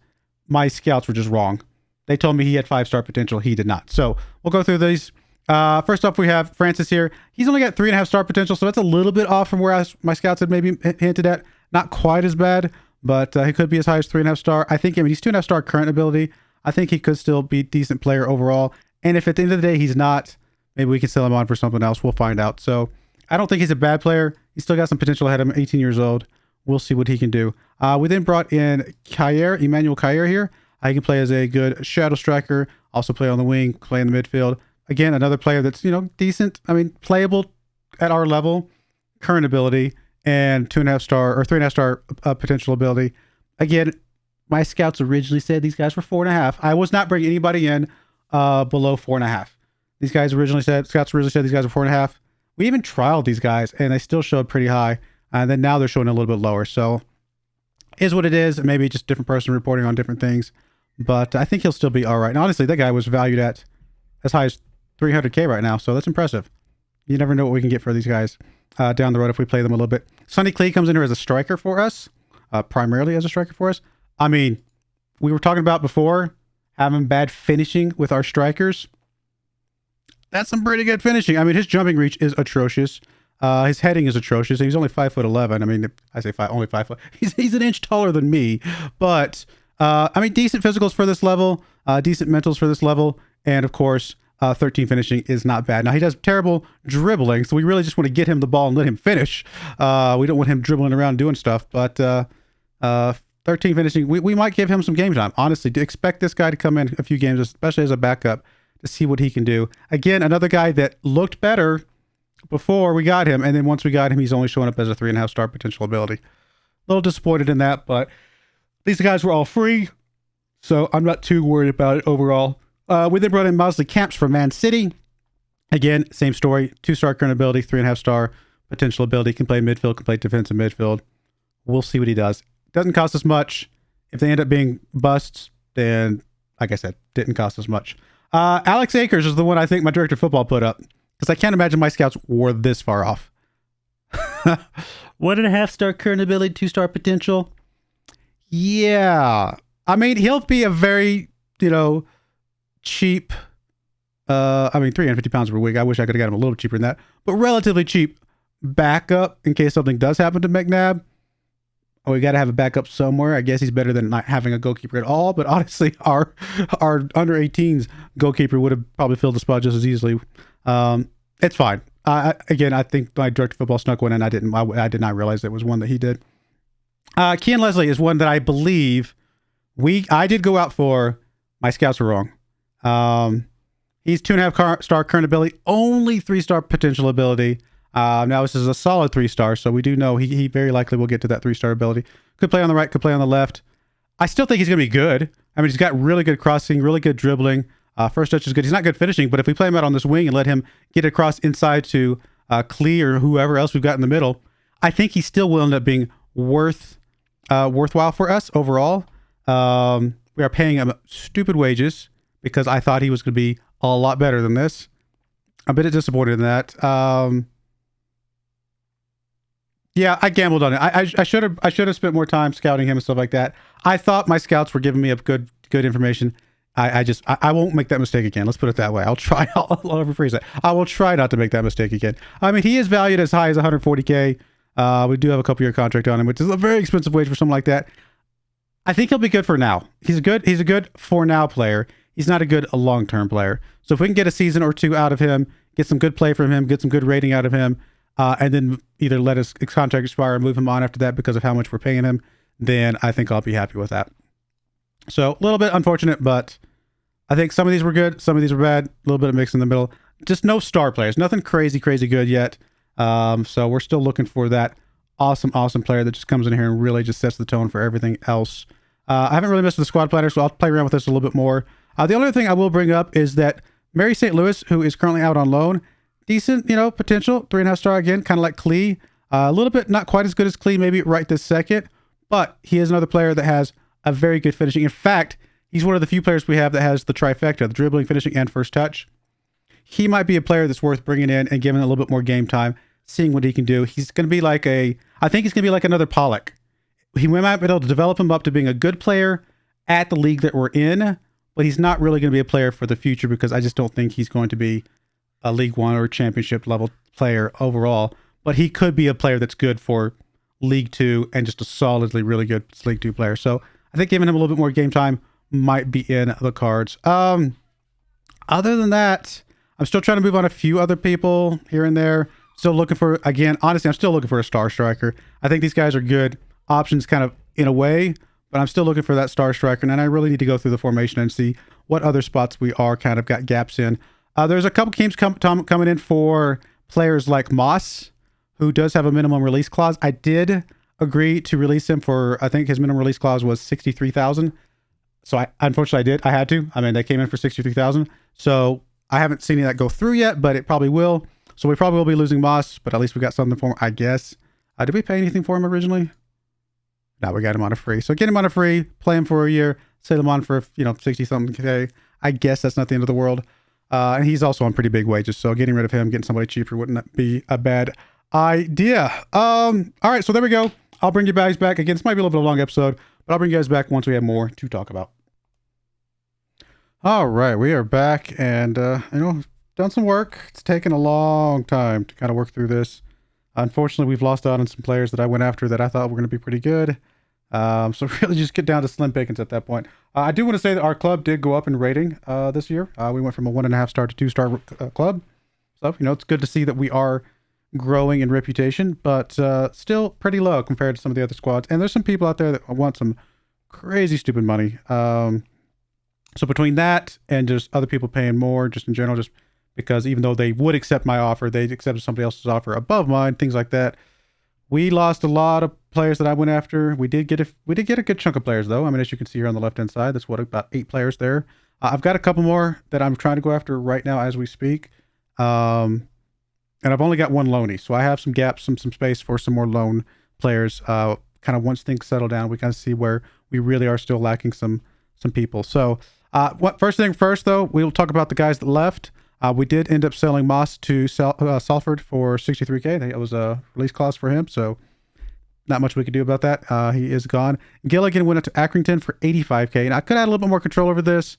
my scouts were just wrong. They told me he had 5-star potential. He did not. So we'll go through these. First off, we have Francis here. He's only got 3.5-star potential, so that's a little bit off from where my scouts had maybe hinted at. Not quite as bad, but he could be as high as 3.5-star. I think, he's 2.5-star current ability. I think he could still be a decent player overall. And if at the end of the day he's not, maybe we can sell him on for something else. We'll find out. So I don't think he's a bad player. He's still got some potential ahead of him. 18 years old. We'll see what he can do. We then brought in Emmanuel Kjaer here. He can play as a good shadow striker, also play on the wing, play in the midfield. Again, another player that's, decent. Playable at our level, current ability, and 2.5-star or 3.5-star potential ability. Again, my scouts originally said these guys were 4.5. I was not bringing anybody in below 4.5. These guys scouts originally said these guys were 4.5. We even trialed these guys, and they still showed pretty high. And then now they're showing a little bit lower. So is what it is. Maybe just different person reporting on different things. But I think he'll still be all right. And honestly, that guy was valued at as high as 300K right now. So that's impressive. You never know what we can get for these guys down the road if we play them a little bit. Sonny Clee comes in here as a striker for us. Primarily as a striker for us. We were talking about before having bad finishing with our strikers. That's some pretty good finishing. His jumping reach is atrocious. His heading is atrocious. He's only 5'11". I say only 5 foot. He's an inch taller than me, but decent physicals for this level, decent mentals for this level, and of course, 13 finishing is not bad. Now he does terrible dribbling, so we really just want to get him the ball and let him finish. We don't want him dribbling around doing stuff, but 13 finishing, we might give him some game time. Honestly, expect this guy to come in a few games, especially as a backup, to see what he can do. Again, another guy that looked better before we got him, and then once we got him, he's only showing up as a 3.5-star potential ability. A little disappointed in that, but these guys were all free, so I'm not too worried about it overall. We then brought in Mosley Camps from Man City. Again, same story. 2-star current ability, 3.5-star potential ability. Can play midfield, can play defensive midfield. We'll see what he does. Doesn't cost us much. If they end up being busts, then like I said, didn't cost as much. Alex Akers is the one I think my director of football put up, because I can't imagine my scouts were this far off. 1.5 star current ability, 2-star potential. Yeah. I mean, he'll be a very, cheap, 350 pounds per week. I wish I could have got him a little cheaper than that, but relatively cheap backup in case something does happen to McNabb. Oh, we got to have a backup somewhere. I guess he's better than not having a goalkeeper at all. But honestly, our under 18s goalkeeper would have probably filled the spot just as easily. It's fine. I think my director of football snuck one, and I did not realize it was one that he did. Kean Leslie is one that I believe I did go out for. My scouts were wrong. He's 2.5 star current ability, only 3-star potential ability. Now this is a solid 3-star, so we do know he very likely will get to that 3-star ability. Could play on the right, could play on the left. I still think he's going to be good. I mean, he's got really good crossing, really good dribbling. First touch is good. He's not good finishing, but if we play him out on this wing and let him get across inside to Klee or whoever else we've got in the middle, I think he still will end up being worthwhile for us overall. We are paying him stupid wages because I thought he was going to be a lot better than this. I'm a bit disappointed in that. Yeah, I gambled on it. I should have spent more time scouting him and stuff like that. I thought my scouts were giving me a good information. I won't make that mistake again. Let's put it that way. I'll try. I'll rephrase that. I will try not to make that mistake again. I mean, he is valued as high as 140K. We do have a couple year contract on him, which is a very expensive wage for something like that. I think he'll be good for now. He's a good for now player. He's not a good long-term player. So if we can get a season or two out of him, get some good play from him, get some good rating out of him, and then either let his contract expire or move him on after that because of how much we're paying him, then I think I'll be happy with that. So a little bit unfortunate, but I think some of these were good, some of these were bad, a little bit of mix in the middle. Just no star players, nothing crazy good yet. So we're still looking for that awesome player that just comes in here and really just sets the tone for everything else. I haven't really messed with the squad planner, so I'll play around with this a little bit more. The only other thing I will bring up is that Mary St. Louis, who is currently out on loan, decent, potential, 3.5 star again, kind of like Klee. A little bit not quite as good as Klee, maybe right this second, but he is another player that has a very good finishing. In fact, he's one of the few players we have that has the trifecta, the dribbling, finishing, and first touch. He might be a player that's worth bringing in and giving a little bit more game time, seeing what he can do. He's going to be like I think he's going to be like another Pollock. We might be able to develop him up to being a good player at the league that we're in, but he's not really going to be a player for the future because I just don't think he's going to be a League One or championship level player overall. But he could be a player that's good for League Two and just a solidly really good League Two player. So I think giving him a little bit more game time might be in the cards. Other than that, I'm still trying to move on a few other people here and there. Still looking for, again, honestly, I'm still looking for a star striker. I think these guys are good options kind of in a way, but I'm still looking for that star striker, and I really need to go through the formation and see what other spots we are kind of got gaps in. There's a couple teams coming in for players like Moss, who does have a minimum release clause. I did agree to release him for, I think his minimum release clause was 63,000. So unfortunately I had to. I mean, they came in for 63,000. So I haven't seen any of that go through yet, but it probably will. So we probably will be losing Moss, but at least we got something for him, I guess. Did we pay anything for him originally? No, we got him on a free. So get him on a free, play him for a year, set him on for, 60 something K. I guess that's not the end of the world. And he's also on pretty big wages. So getting rid of him, getting somebody cheaper wouldn't be a bad idea. All right, so there we go. I'll bring you guys back. Again, this might be a little bit of a long episode, but I'll bring you guys back once we have more to talk about. All right, we are back and, done some work. It's taken a long time to kind of work through this. Unfortunately, we've lost out on some players that I went after that I thought were going to be pretty good. So really just get down to slim pickings at that point. I do want to say that our club did go up in rating this year. We went from a 1.5 star to 2-star club. So, it's good to see that we are growing in reputation, but still pretty low compared to some of the other squads. And there's some people out there that want some crazy stupid money. So between that and just other people paying more, just in general, just because even though they would accept my offer, they accepted somebody else's offer above mine, things like that. We lost a lot of players that I went after. We did get a good chunk of players though. I mean, as you can see here on the left-hand side, that's about 8 players there. I've got a couple more that I'm trying to go after right now as we speak. And I've only got one loanee, so I have some gaps, some space for some more loan players. Kind of once things settle down, we kind of see where we really are still lacking some people. So First thing first, though, we'll talk about the guys that left. We did end up selling Moss to Salford for 63K. That was a release clause for him, so not much we could do about that. He is gone. Gilligan went up to Accrington for 85K, and I could add a little bit more control over this,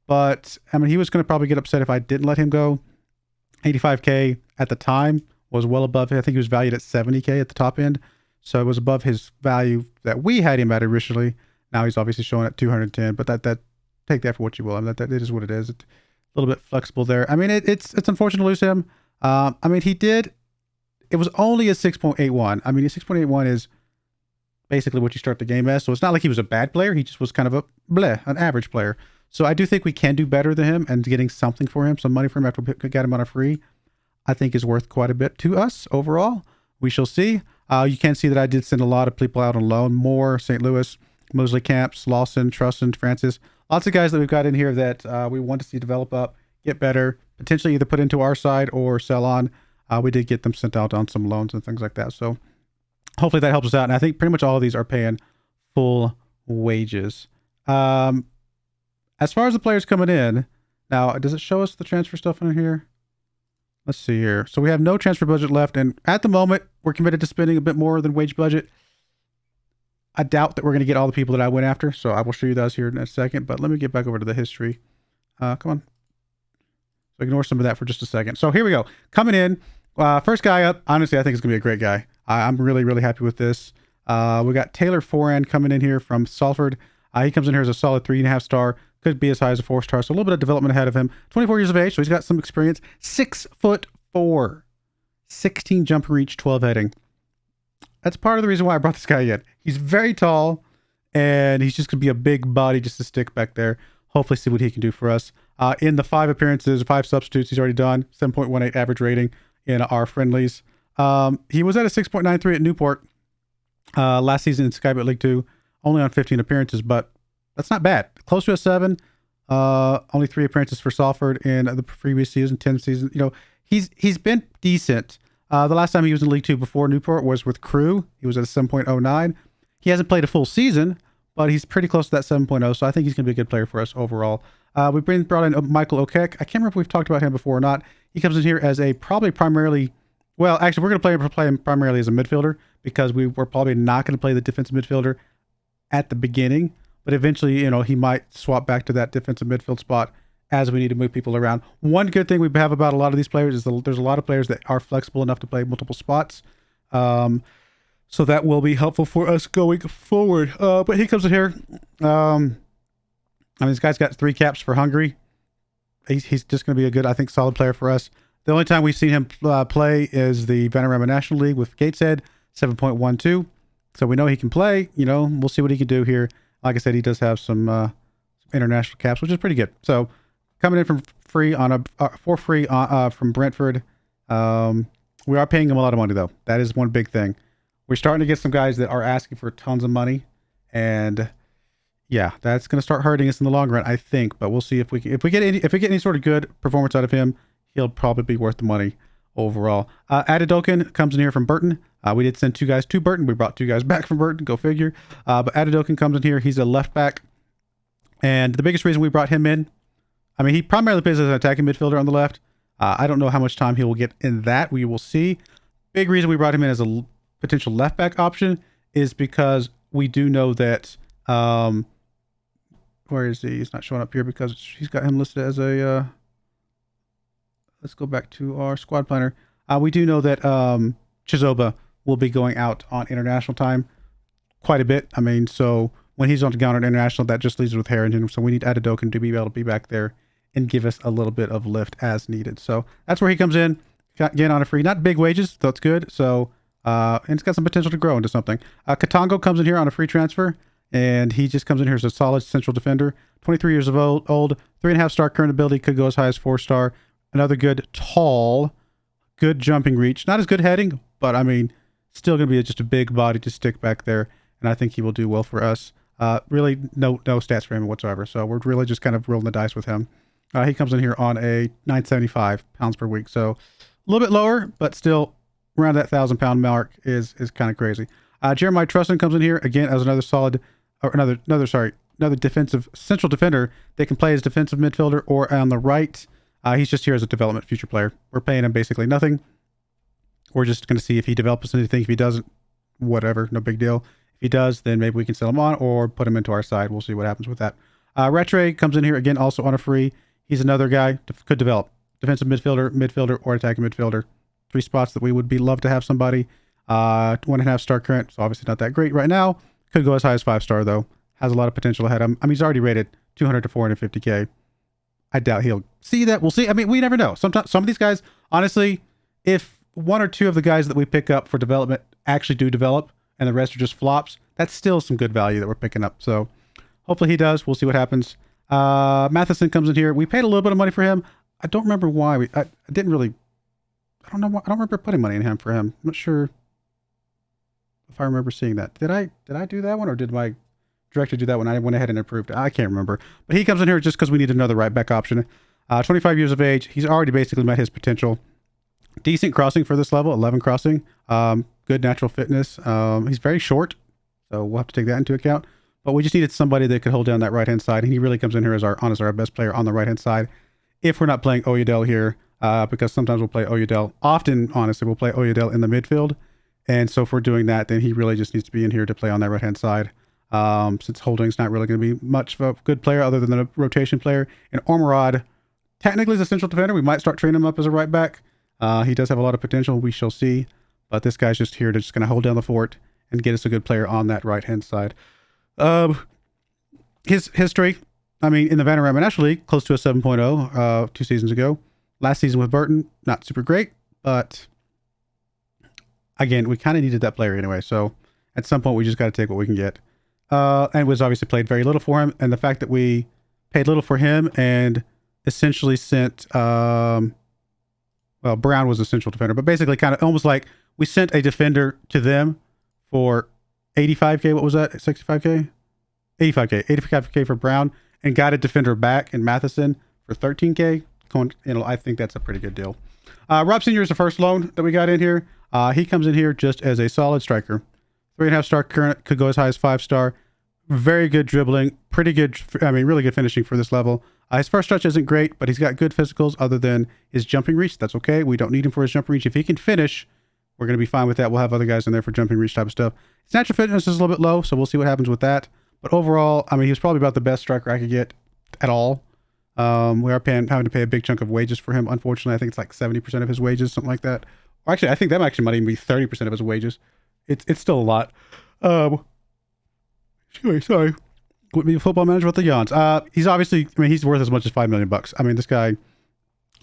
but I mean, he was going to probably get upset if I didn't let him go. 85K at the time was well above. I think he was valued at 70K at the top end, so it was above his value that we had him at originally. Now he's obviously showing at 210, but that take that for what you will. I mean, that it is what it is. It's a little bit flexible there. I mean, it's unfortunate to lose him. I mean, it was only a 6.81. I mean, a 6.81 is basically what you start the game as. So it's not like he was a bad player. He just was kind of an average player. So I do think we can do better than him, and getting something for him, some money for him after we got him on a free, I think is worth quite a bit to us overall. We shall see. You can see that I did send a lot of people out on loan. Moore, St. Louis, Mosley Camps, Lawson, Trusson, Francis. Lots of guys that we've got in here that we want to see develop up, get better, potentially either put into our side or sell on. We did get them sent out on some loans and things like that. So hopefully that helps us out. And I think pretty much all of these are paying full wages. As far as the players coming in, now, does it show us the transfer stuff in here? Let's see here. So we have no transfer budget left. And at the moment, we're committed to spending a bit more than wage budget. I doubt that we're going to get all the people that I went after. So I will show you those here in a second. But let me get back over to the history. Come on. So ignore some of that for just a second. So here we go. Coming in. First guy up. Honestly, I think it's going to be a great guy. I'm really, really happy with this. We got Taylor Foran coming in here from Salford. He comes in here as a solid 3.5 star. Could be as high as a 4 star. So a little bit of development ahead of him. 24 years of age. So he's got some experience. 6'4", 16 jump reach, 12 heading. That's part of the reason why I brought this guy in. He's very tall, and he's just going to be a big body just to stick back there. Hopefully see what he can do for us. In the 5 appearances, 5 substitutes he's already done, 7.18 average rating in our friendlies. He was at a 6.93 at Newport last season in Skybet League 2, only on 15 appearances, but that's not bad. Close to a 7. Only 3 appearances for Salford in the previous season, 10 season. You know, he's been decent. The last time he was in League 2 before Newport was with Crew. He was at a 7.09. He hasn't played a full season, but he's pretty close to that 7.0, so I think he's going to be a good player for us overall. We brought in Michael Okek. I can't remember if we've talked about him before or not. He comes in here as a primarily, well, actually, we're going to play him primarily as a midfielder because we're probably not going to play the defensive midfielder at the beginning, but eventually, you know, he might swap back to that defensive midfield spot as we need to move people around. One good thing we have about a lot of these players is there's a lot of players that are flexible enough to play multiple spots. So that will be helpful for us going forward. But he comes in here. I mean, this guy's got 3 caps for Hungary. He's just going to be a good, I think, solid player for us. The only time we've seen him play is the Vanarama National League with Gateshead, 7.12. So we know he can play. You know, we'll see what he can do here. Like I said, he does have some international caps, which is pretty good. So coming in from free for free from Brentford. We are paying him a lot of money, though. That is one big thing. We're starting to get some guys that are asking for tons of money, and yeah, that's going to start hurting us in the long run, I think. But we'll see if we get any sort of good performance out of him. He'll probably be worth the money overall. Adedokin comes in here from Burton. We did send 2 guys to Burton. We brought 2 guys back from Burton. Go figure. But Adedokin comes in here. He's a left back, and the biggest reason we brought him in, I mean, he primarily plays as an attacking midfielder on the left. I don't know how much time he will get in that. We will see. Big reason we brought him in as a potential left back option is because we do know that where is he? He's not showing up here because he's got him listed as a let's go back to our squad planner. We do know that Chizoba will be going out on international time quite a bit. I mean, so when he's on international, that just leaves us with Harrington. So we need Adedokin to be able to be back there and give us a little bit of lift as needed. So that's where he comes in. Again, on a free, not big wages, so it's good. So and it's got some potential to grow into something. Katongo comes in here on a free transfer, and he just comes in here as a solid central defender. 23 years of old, 3.5 star current ability, could go as high as 4 star. Another good, tall, good jumping reach. Not as good heading, but I mean, still going to be just a big body to stick back there, and I think he will do well for us. Really, no stats for him whatsoever, so we're really just kind of rolling the dice with him. He comes in here on a 975 pounds per week, so a little bit lower, but still around that 1,000-pound mark is kind of crazy. Jeremiah Trusson comes in here again as another solid, or another another defensive central defender that can play as defensive midfielder or on the right. He's just here as a development future player. We're paying him basically nothing. We're just going to see if he develops anything. If he doesn't, whatever, no big deal. If he does, then maybe we can sell him on or put him into our side. We'll see what happens with that. Rattray comes in here again, also on a free. He's another guy could develop. Defensive midfielder, or attacking midfielder. 3 spots that we would love to have somebody. 1.5 star current, so obviously not that great right now. Could go as high as 5 star though. Has a lot of potential ahead of him. I mean, he's already rated 200 to 450K. I doubt he'll see that. We'll see. I mean, we never know. Sometimes some of these guys, honestly, if 1 or 2 of the guys that we pick up for development actually do develop and the rest are just flops, that's still some good value that we're picking up. So hopefully he does. We'll see what happens. Matheson comes in here. We paid a little bit of money for him. I don't remember why. I didn't really... I don't know why. I don't remember putting money in him for him. I'm not sure if I remember seeing that. Did I do that one, or did my director do that one? I went ahead and approved it. I can't remember. But he comes in here just because we need another right back option. 25 years of age. He's already basically met his potential. Decent crossing for this level, 11 crossing. Good natural fitness. He's very short, so we'll have to take that into account. But we just needed somebody that could hold down that right-hand side, and he really comes in here as our best player on the right-hand side. If we're not playing Oyedel here, because sometimes we'll play Oyedel. Often, honestly, we'll play Oyedel in the midfield. And so if we're doing that, then he really just needs to be in here to play on that right-hand side. Since Holding's not really going to be much of a good player other than a rotation player. And Ormerod, technically is a central defender. We might start training him up as a right back. He does have a lot of potential. We shall see. But this guy's just here to just going to hold down the fort and get us a good player on that right-hand side. His history, I mean, in the Vanarama National League, close to a 7.0 2 seasons ago. Last season with Burton, not super great, but again, we kind of needed that player anyway. So at some point, we just got to take what we can get. And was obviously played very little for him. And the fact that we paid little for him and essentially sent, well, Brown was a central defender, but basically kind of almost like we sent a defender to them for 85K. What was that? 65K? 85K for Brown, and got a defender back in Matheson for 13K. I think that's a pretty good deal. Rob Sr. is the first loan that we got in here. He comes in here just as a solid striker. 3.5 star current, could go as high as 5 star. Very good dribbling, pretty good, I mean, really good finishing for this level. His first touch isn't great, but he's got good physicals other than his jumping reach. That's okay. We don't need him for his jumping reach. If he can finish, we're going to be fine with that. We'll have other guys in there for jumping reach type of stuff. His natural fitness is a little bit low, so we'll see what happens with that. But overall, I mean, he's probably about the best striker I could get at all. We are having to pay a big chunk of wages for him. Unfortunately, I think it's like 70% of his wages, something like that. Or actually, I think that actually might even be 30% of his wages. It's still a lot. Sorry. Would be a football manager with the yawns. He's obviously, I mean, he's worth as much as $5 million. I mean, this guy,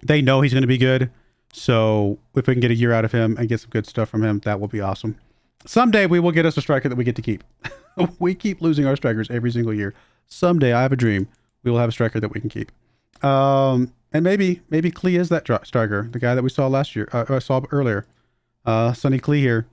they know he's going to be good. So if we can get a year out of him and get some good stuff from him, that will be awesome. Someday we will get us a striker that we get to keep. We keep losing our strikers every single year. Someday, I have a dream, we will have a striker that we can keep. And maybe Klee is that striker, the guy that we saw last year, saw earlier. Sonny Klee here.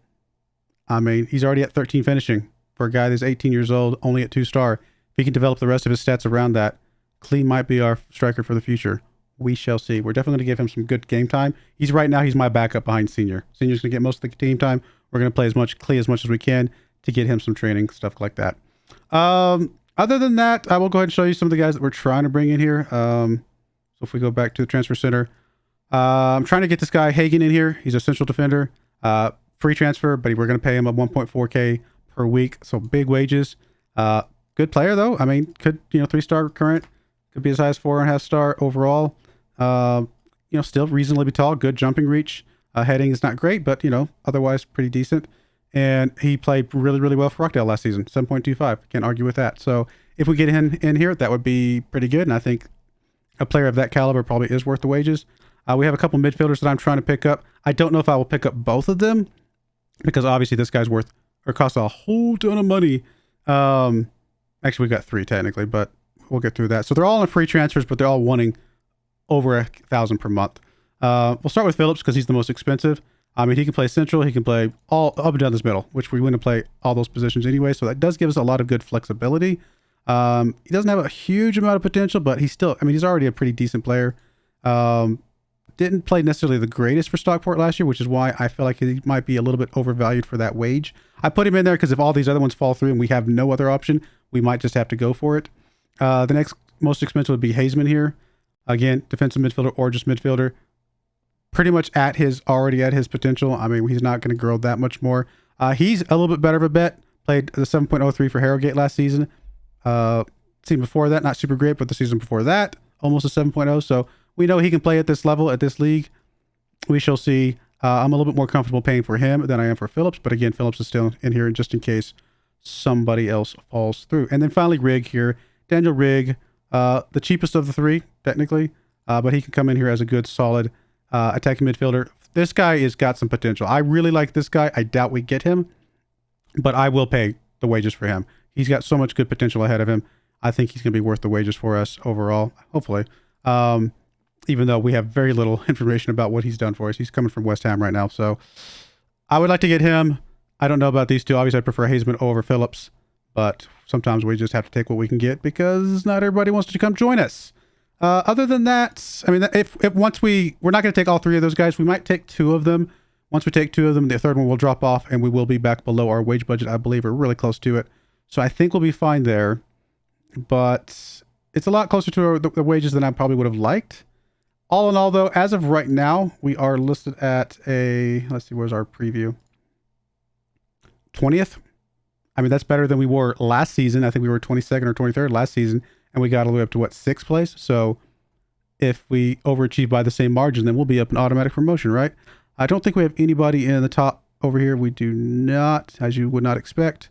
I mean, he's already at 13 finishing for a guy that's 18 years old, only at 2 star. If he can develop the rest of his stats around that, Klee might be our striker for the future. We shall see. We're definitely going to give him some good game time. He's my backup behind Senior. Senior's going to get most of the team time. We're going to play Klee as much as we can to get him some training, stuff like that. Other than that, I will go ahead and show you some of the guys that we're trying to bring in here. So if we go back to the transfer center, I'm trying to get this guy Hagen in here. He's a central defender, free transfer, but we're going to pay him a 1.4K per week. So big wages. Good player though. I mean, could 3-star current, could be as high as 4.5 star overall. Still reasonably tall, good jumping reach. Heading is not great, but otherwise pretty decent. And he played really, really well for Rockdale last season. 7.25. Can't argue with that. So if we get him in here, that would be pretty good. And I think a player of that caliber probably is worth the wages. We have a couple midfielders that I'm trying to pick up. I don't know if I will pick up both of them because obviously this guy's costs a whole ton of money. Actually, we got 3 technically, but we'll get through that. So they're all on free transfers, but they're all wanting over $1,000 per month. We'll start with Phillips because he's the most expensive. I mean, he can play central. He can play all up and down this middle, which we want to play all those positions anyway. So that does give us a lot of good flexibility. He doesn't have a huge amount of potential, but he's already a pretty decent player. didn't play necessarily the greatest for Stockport last year, which is why I feel like he might be a little bit overvalued for that wage. I put him in there because if all these other ones fall through and we have no other option, we might just have to go for it. The next most expensive would be Hazeman here. Again, defensive midfielder or just midfielder. Pretty much already at his potential. I mean, he's not going to grow that much more. He's a little bit better of a bet. Played the 7.03 for Harrogate last season. Season before that, not super great, but the season before that, almost a 7.0. So we know he can play at this level, at this league. We shall see. I'm a little bit more comfortable paying for him than I am for Phillips. But again, Phillips is still in here just in case somebody else falls through. And then finally, Rigg here. Daniel Rigg, the cheapest of the three, technically. But he can come in here as a good, solid attacking midfielder. This guy has got some potential. I really like this guy. I doubt we get him, but I will pay the wages for him. He's got so much good potential ahead of him. I think he's going to be worth the wages for us overall, hopefully. Even though we have very little information about what he's done for us. He's coming from West Ham right now, so I would like to get him. I don't know about these two. Obviously, I prefer Hazeman over Phillips, but sometimes we just have to take what we can get because not everybody wants to come join us. Other than that, I mean, if once we're not going to take all three of those guys, we might take two of them. Once we take two of them, the third one will drop off and we will be back below our wage budget. I believe we're really close to it. So I think we'll be fine there, but it's a lot closer to the wages than I probably would have liked. All in all, though, as of right now, we are listed at let's see, where's our preview? 20th. I mean, that's better than we were last season. I think we were 22nd or 23rd last season, and we got all the way up to, what, 6th place? So if we overachieve by the same margin, then we'll be up in automatic promotion, right? I don't think we have anybody in the top over here. We do not, as you would not expect.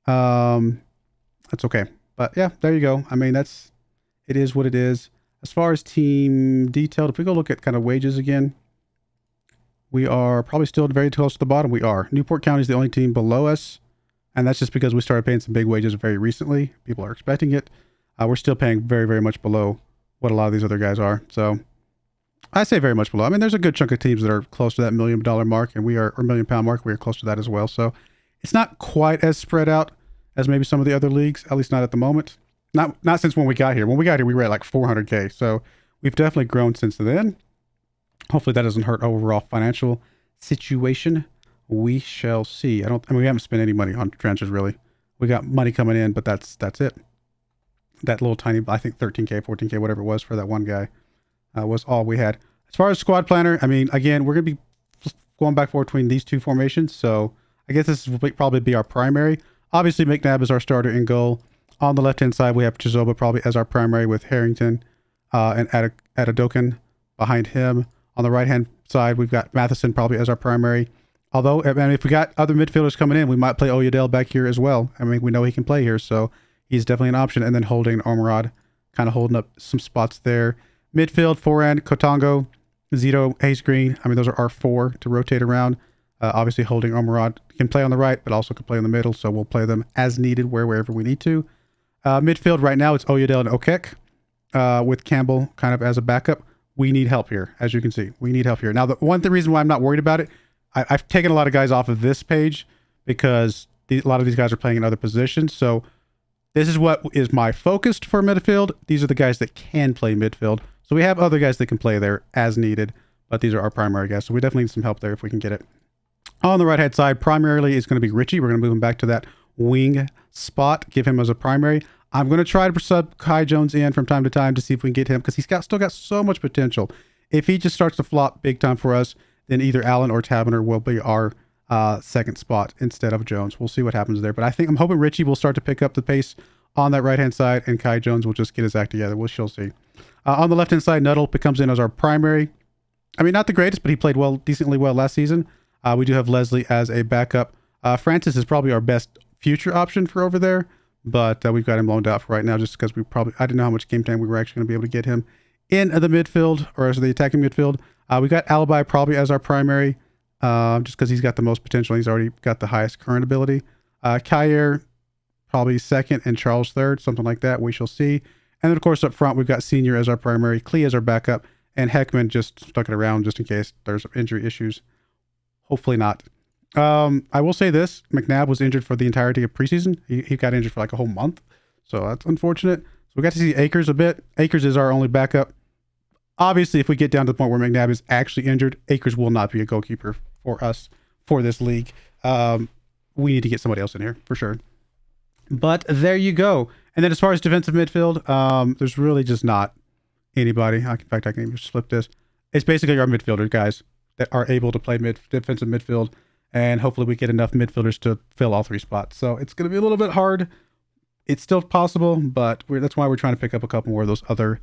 That's okay. But yeah, there you go. I mean, it is what it is. As far as team detailed, if we go look at kind of wages again, we are probably still very close to the bottom. We are. Newport County is the only team below us. And that's just because we started paying some big wages very recently. People are expecting it. We're still paying very, very much below what a lot of these other guys are. So I say very much below. I mean, there's a good chunk of teams that are close to that $1 million mark, and or £1 million mark. We are close to that as well. So it's not quite as spread out as maybe some of the other leagues, at least not at the moment. Not since when we got here. When we got here, we were at like 400K. So we've definitely grown since then. Hopefully that doesn't hurt our overall financial situation. We shall see. I mean, we haven't spent any money on transfers really. We got money coming in, but that's it. That little tiny, I think 13K, 14K, whatever it was for that one guy, was all we had. As far as squad planner, I mean, again, we're going to be going back and forth between these two formations. So I guess this will probably be our primary. Obviously, McNabb is our starter in goal. On the left-hand side, we have Chizoba probably as our primary with Harrington and Adedokan behind him. On the right-hand side, we've got Matheson probably as our primary. Although, I mean, if we got other midfielders coming in, we might play Oyedel back here as well. I mean, we know he can play here, so he's definitely an option. And then Holding Ormerod, kind of holding up some spots there. Midfield, Forehand, Kotongo, Zito, Hayes Green. I mean, those are our four to rotate around. Obviously, Holding Ormerod can play on the right, but also can play in the middle, so we'll play them as needed wherever we need to. Midfield right now, it's Oyedel and Okek with Campbell kind of as a backup. We need help here, as you can see. We need help here. Now, the reason why I'm not worried about it, I've taken a lot of guys off of this page because a lot of these guys are playing in other positions. So this is what is my focus for midfield. These are the guys that can play midfield. So we have other guys that can play there as needed, but these are our primary guys. So we definitely need some help there if we can get it. On the right-hand side, primarily is going to be Richie. We're going to move him back to that wing spot, give him as a primary. I'm going to try to sub Kai Jones in from time to time to see if we can get him because he's still got so much potential. If he just starts to flop big time for us, then either Allen or Taberner will be our second spot instead of Jones. We'll see what happens there. But I'm hoping Richie will start to pick up the pace on that right-hand side, and Kai Jones will just get his act together. We shall see. On the left-hand side, Nuttall comes in as our primary. I mean, not the greatest, but he played decently well last season. We do have Leslie as a backup. Francis is probably our best future option for over there, but we've got him loaned out for right now just because I didn't know how much game time we were actually going to be able to get him in the midfield or as the attacking midfield. We got Alibi probably as our primary, just because he's got the most potential. He's already got the highest current ability. Kyer probably second and Charles third, something like that. We shall see. And then, of course, up front, we've got Senior as our primary, Klee as our backup, and Heckman just stuck it around just in case there's injury issues. Hopefully not. I will say this. McNabb was injured for the entirety of preseason. He got injured for like a whole month. So that's unfortunate. So we got to see Akers a bit. Akers is our only backup. Obviously, if we get down to the point where McNabb is actually injured, Akers will not be a goalkeeper for us for this league. We need to get somebody else in here for sure. But there you go. And then as far as defensive midfield, there's really just not anybody. In fact, I can even flip this. It's basically our midfielders, guys, that are able to play defensive midfield. And hopefully we get enough midfielders to fill all 3 spots. So it's going to be a little bit hard. It's still possible, but that's why we're trying to pick up a couple more of those other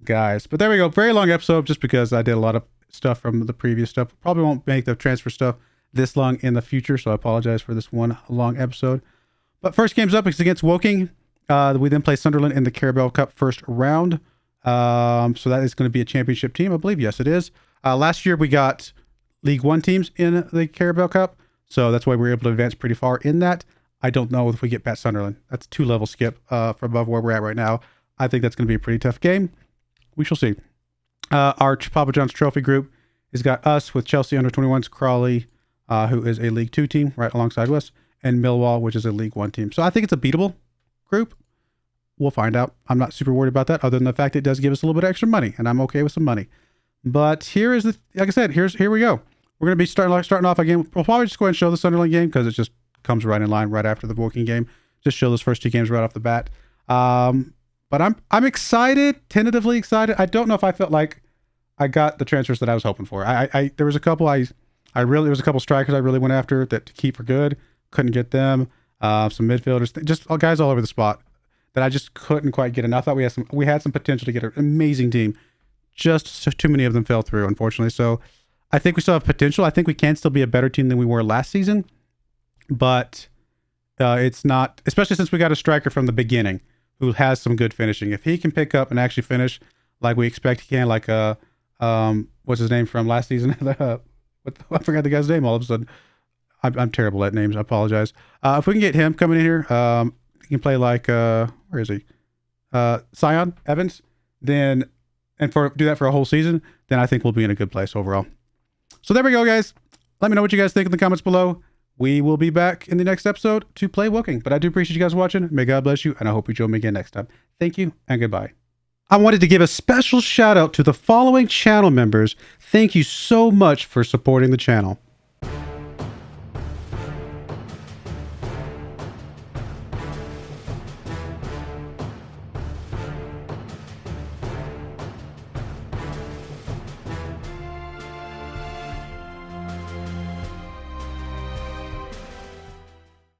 guys. But there we go. Very long episode just because I did a lot of stuff from the previous stuff. Probably won't make the transfer stuff this long in the future, so I apologize for this one long episode. But first game's up is against Woking. We then play Sunderland in the Carabao Cup first round. So that is going to be a championship team, I believe. Yes, it is. Last year we got League One teams in the Carabao Cup, so that's why we were able to advance pretty far in that. I don't know if we get past Sunderland. That's a 2-level skip from above where we're at right now. I think that's going to be a pretty tough game. We shall see. Our Papa John's Trophy group has got us with Chelsea under-21s, Crawley, who is a League 2 team right alongside us, and Millwall, which is a League 1 team. So I think it's a beatable group. We'll find out. I'm not super worried about that, other than the fact it does give us a little bit of extra money, and I'm okay with some money. But here is like I said, here we go. We're going to be starting off again. We'll probably just go ahead and show the Sunderland game because it just comes right in line right after the Woking game. Just show those first 2 games right off the bat. But I'm excited, tentatively excited. I don't know if I felt like I got the transfers that I was hoping for. There was a couple there was a couple strikers I really went after that to keep for good. Couldn't get them. Some midfielders, just guys all over the spot that I just couldn't quite get enough. I thought we had some potential to get an amazing team. Just too many of them fell through, unfortunately. So I think we still have potential. I think we can still be a better team than we were last season, but it's not, especially since we got a striker from the beginning who has some good finishing. If he can pick up and actually finish like we expect he can, like what's his name from last season? I forgot the guy's name all of a sudden. I'm terrible at names. I apologize. If we can get him coming in here, he can play like where is he? Sion Evans. Then do that for a whole season, then I think we'll be in a good place overall. So there we go, guys. Let me know what you guys think in the comments below. We will be back in the next episode to play Woking. But I do appreciate you guys watching. May God bless you, and I hope you join me again next time. Thank you, and goodbye. I wanted to give a special shout out to the following channel members. Thank you so much for supporting the channel.